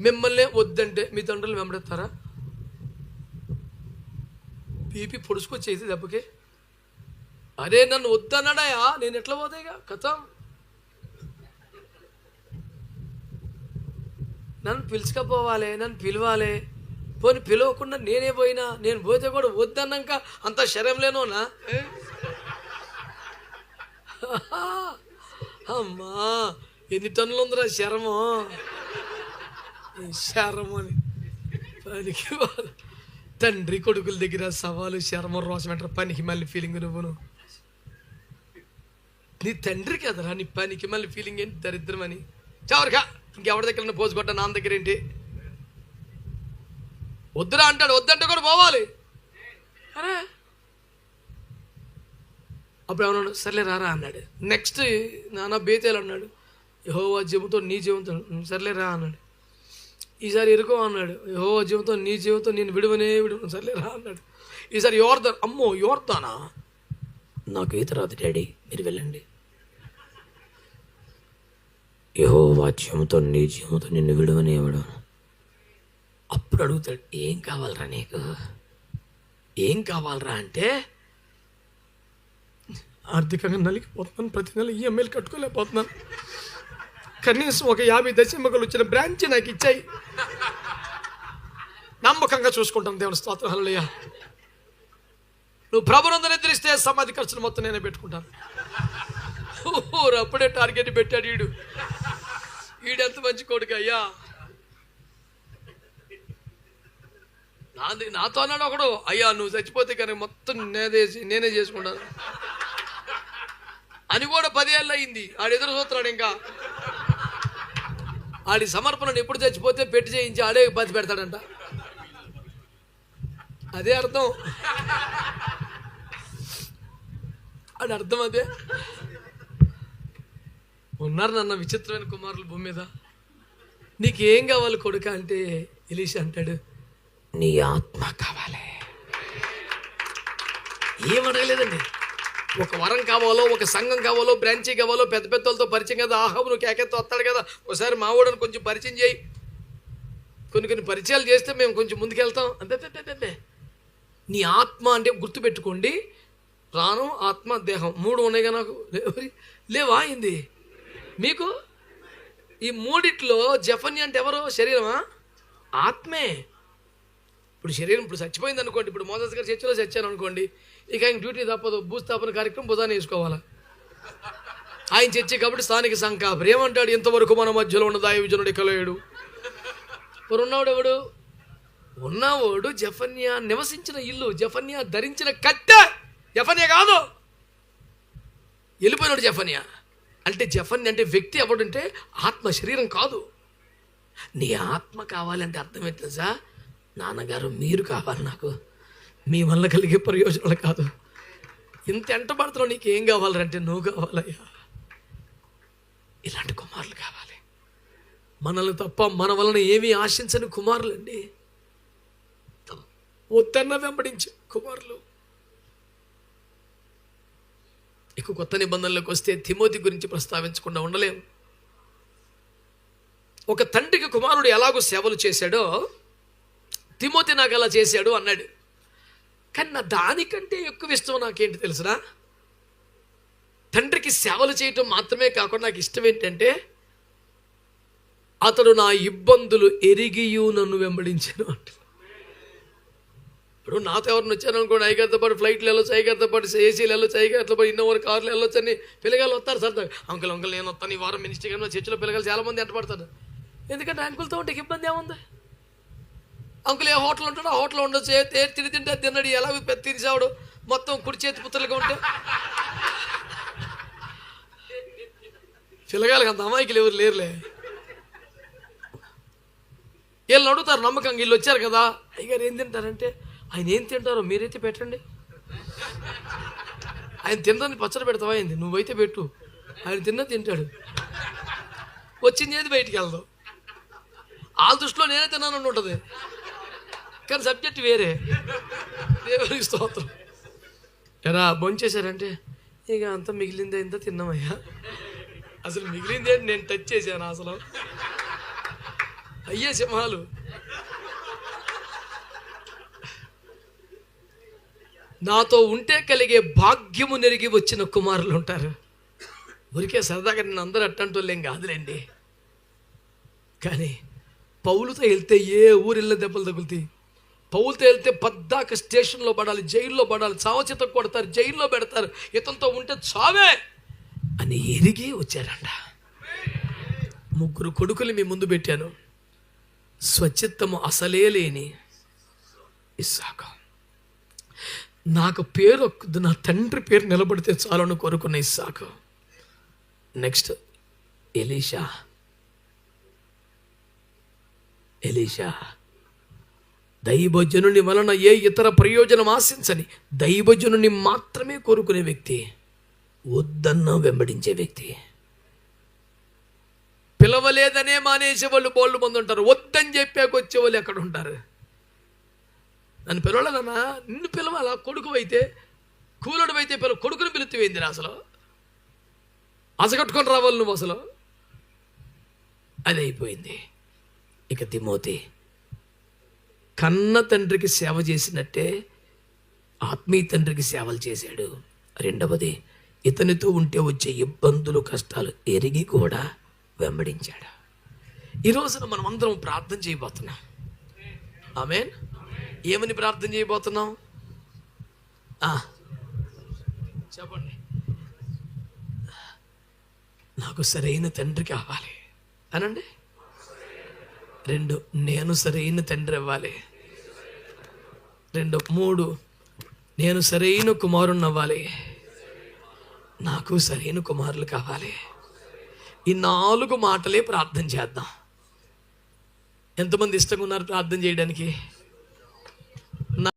మిమ్మల్ని వద్దంటే మీ తండ్రులు వెంబడెత్తారా? బీపీ పొడుచుకొచ్చేది దెబ్బకి. అరే నన్ను వద్దన్నాడాయా, నేను ఎట్లా పోతాయిగా కథం. నన్ను పిలుచుకపోవాలి, నన్ను పిలవాలి. పోనీ పిలవకుండా నేనే పోయినా, నేను పోతే కూడా వద్దన్నాక అంత శరం లేనోనా? అమ్మా ఎన్ని టన్నులు ఉందిరా శరము అని పనికి. తండ్రి కొడుకుల దగ్గర సవాలు, శరము, రోషం అంటారు. పనికి మళ్ళీ ఫీలింగ్ నువ్వును. నీ తండ్రి కదరా నీ పనికి మళ్ళీ ఫీలింగ్ ఏంటి? దరిద్రం అని చవరికా. ఇంకెవరి దగ్గర పోసుకొట్టా, నా దగ్గర ఏంటి? వద్దురా అంటాడు, వద్దంటే కూడా పోవాలి. అరే అప్పుడు ఏమన్నాడు, సర్లే రారా అన్నాడు. నెక్స్ట్ నాన్న బేతేలు అన్నాడు, యెహోవా జీవంతో నీ జీవంతో, సర్లే రా అన్నాడు. ఈసారి ఎరుకో అన్నాడు, యెహోవా జీవంతో నీ జీవంతో నేను విడువను, సర్లే రా అన్నాడు. ఈసారి యోర్దాన్, అమ్మో యోర్దానా, నాకు ఈత రాదు డాడీ, మీరు వెళ్ళండి. యెహోవా జీవంతో నీ జీవంతో నిన్ను విడువనివ్వడు. అప్పుడు అడుగుతాడు, ఏం కావాలరా నీకు, ఏం కావాలరా అంటే, ఆర్థికంగా నలిగిపోతున్నాను, ప్రతి నెల ఈఎంఐలు కట్టుకోలేకపోతున్నాను, కనీసం ఒక 50 దశంబకులు వచ్చిన బ్రాంచ్ నాకు ఇచ్చాయి, నమ్మకంగా చూసుకుంటాను. దేవుని స్తోత్రం, హల్లెలూయా. నువ్వు ప్రభునందు నిద్రిస్తే సమాధి ఖర్చులు మొత్తం నేనే పెట్టుకుంటాను. అప్పుడే టార్గెట్ పెట్టాడు ఈడెంత మంచి కొడుకు అయ్యా. నాతో అన్నాడు ఒకడు, అయ్యా నువ్వు చచ్చిపోతే కానీ మొత్తం నేనే చేసుకుంటాను అని. కూడా 10 ఏళ్ళు అయింది, ఆడు ఎదురు చూస్తున్నాడు. ఇంకా ఆడి సమర్పణను ఎప్పుడు చచ్చిపోతే పెట్టి చేయించి ఆడే పది పెడతాడంట. అదే అర్థం, అది అర్థం అదే. ఉన్నారు నన్న విచిత్రమైన కుమారులు భూమి మీద. నీకేం కావాలి కొడుక అంటే ఎలీషా అంటాడు, నీ ఆత్మ కావాలి. ఏం అడగలేదండి. ఒక వరం కావాలో, ఒక సంఘం కావాలో, బ్రాంచీ కావాలో, పెద్ద పెద్దలతో పరిచయం కదా. ఆహాబు నువ్వు కేకెత్తో వస్తాడు కదా, ఒకసారి మావాడని కొంచెం పరిచయం చేయి. కొన్ని పరిచయాలు చేస్తే మేము కొంచెం ముందుకెళ్తాం అంతే. నీ ఆత్మ అంటే గుర్తుపెట్టుకోండి, ప్రాణం, ఆత్మ, దేహం 3 ఉన్నాయిగా. నాకు లేవా అయింది మీకు? ఈ 3 జఫన్య అంటే ఎవరు? శరీరమా, ఆత్మే. ఇప్పుడు శరీరం ఇప్పుడు చచ్చిపోయింది అనుకోండి, ఇప్పుడు మోసస్ గారు చర్చలో చచ్చాను అనుకోండి, ఇక ఆయన డ్యూటీ తప్పదు, భూస్థాపన కార్యక్రమం బుధాన్ని వేసుకోవాలా. ఆయన చర్చి కాబట్టి స్థానిక సంఘాపరి ఏమంటాడు, ఇంతవరకు మన మధ్యలో ఉన్న దైవజనుడు కలయుడు. మరి ఉన్నవాడు జఫన్యా నివసించిన ఇల్లు, జఫన్యా ధరించిన కట్టె. జఫన్యా కాదు, వెళ్ళిపోయినాడు జఫన్యా. అంటే జఫన్యా అంటే వ్యక్తి ఎవడంటే ఆత్మ, శరీరం కాదు. నీ ఆత్మ కావాలంటే అర్థం ఏంటి సార్? నాన్నగారు మీరు కావాలి నాకు, మీ వల్ల కలిగే ప్రయోజనాలు కాదు. ఇంత ఎంటబడుతున్నావు, నీకు ఏం కావాలంటే నువ్వు కావాలయ్యా. ఇలాంటి కుమారులు కావాలి. మనల్ని తప్ప మన వలన ఏమీ ఆశించని కుమారులండి. వద్దన్న వెంబడించే కుమారులు. ఇక కొత్త నిబంధనలోకి వస్తే తిమోతి గురించి ప్రస్తావించకుండా ఉండలేము. ఒక తండ్రికి కుమారుడు ఎలాగో సేవలు చేశాడో తిమోతి నాకు అలా చేశాడు అన్నాడు. కానీ నా దానికంటే ఎక్కువ ఇష్టం నాకేంటి తెలుసునా? తండ్రికి సేవలు చేయటం మాత్రమే కాకుండా నాకు ఇష్టం ఏంటంటే అతడు నా ఇబ్బందులు ఎరిగియు నన్ను వెంబడించాను అంట. ఇప్పుడు నాతో ఎవరిని వచ్చాను అనుకోండి, ఐగారితో పాటు ఫ్లైట్లు వెళ్ళొచ్చు, ఐగారితో పాటు ఏసీలు వెళ్ళొచ్చు, ఐగారితో పాటు ఇన్నోవర్ కార్లు వెళ్ళొచ్చు అని పిల్లగాళ్ళు వస్తారు సరదాగా. అంకుల్ నేను వస్తాను ఈ వారం మినిస్టర్ గారు చర్చిలో పిల్లగాళ్ళు చాలామంది ఎంటపడతారు. ఎందుకంటే అంకుల్తో ఉంటే ఇబ్బంది ఏముంది? అంకుల్ ఏ హోటల్ ఉంటాడో ఆ హోటల్ ఉండొచ్చు, ఏ తిని తింటే తిన్నాడు, ఎలా తిరిసాడు మొత్తం కుడి చేతి పుత్రులుగా ఉంటే. పిల్లగాళ్ళకి అంత అమాయకులు ఎవరు లేరులే. వీళ్ళని అడుగుతారు నమ్మకంగా, వీళ్ళు వచ్చారు కదా అయ్యగారు ఏం తింటారంటే, ఆయన ఏం తింటారో మీరైతే పెట్టండి. ఆయన తినడానికి పచ్చడి పెడతావా ఏంది? నువ్వైతే పెట్టు, ఆయన తింటాడు. వచ్చింది ఏది బయటికి వెళ్దాం. ఆ దృష్టిలో నేనే తిన్నాను ఉంటుంది, కానీ సబ్జెక్ట్ వేరే. దేవునికి స్తోత్రం. ఎరా భోంచేశారంటే ఇక అంతా మిగిలిందే ఇంత తిన్నామయ్యా. అసలు మిగిలిందే నేను టచ్ చేశాను. అసలు అయ్యే సింహాలు. నాతో ఉంటే కలిగే భాగ్యము నెరిగి వచ్చిన కుమారులు ఉంటారు. ఊరికే సరదాగా నేను అందరూ అట్టంటోళ్ళేం కాదులేండి. కానీ పౌలుతో వెళ్తే ఏ ఊరిళ్ళ దెబ్బలు తగులుతాయి. పౌలుతో వెళ్తే పద్దాక స్టేషన్లో పడాలి, జైల్లో పడాలి, చావచిత కొడతారు, జైల్లో పెడతారు. ఇతనితో ఉంటే చావే అని ఎరిగి వచ్చారంట. 3 కొడుకులు మీ ముందు పెట్టాను. స్వచిత్తము అసలే లేని ఇస్సాకు. నాకు పేరు, నా తండ్రి పేరు నిలబడితే చాలని కోరుకున్న ఇస్సాకు. Next Elisha. దైవజనుని వలన ఏ ఇతర ప్రయోజనం ఆశించని, దైవజనుని మాత్రమే కోరుకునే వ్యక్తి, వద్దన్న వెంబడించే వ్యక్తి. పిలవలేదనే మానేసే వాళ్ళు బోళ్ళు మంది ఉంటారు. వద్దని చెప్పాక వచ్చే వాళ్ళు ఎక్కడ ఉంటారు? నన్ను పిలవలేదన్నా, నిన్ను పిలవాలా? కొడుకు అయితే కూలుడు అయితే కొడుకుని పిలుతువేంది అసలు? అసగట్టుకొని రావాలి నువ్వు అసలు. అది అయిపోయింది. ఇక తిమోతి కన్న తండ్రికి సేవ చేసినట్టే ఆత్మీయ తండ్రికి సేవలు చేశాడు. 2వది, ఇతనితో ఉంటే వచ్చే ఇబ్బందులు కష్టాలు ఎరిగి కూడా వెంబడించాడు. ఈ రోజున మనం అందరం ప్రార్థన చేయబోతున్నాం. ఆమేన్. ఏమని ప్రార్థన చేయబోతున్నాం? చెప్పండి. నాకు సరైన తండ్రి కావాలి అనండి. 2, నేను సరైన తండ్రి అవ్వాలి. 3, నేను సరైన కుమారుణ్ణి అవ్వాలి. నాకు సరైన కుమారులు కావాలి. ఈ 4 మాటలే ప్రార్థన చేద్దాం. ఎంతమంది ఇష్టంగా ఉన్నారు ప్రార్థన చేయడానికి?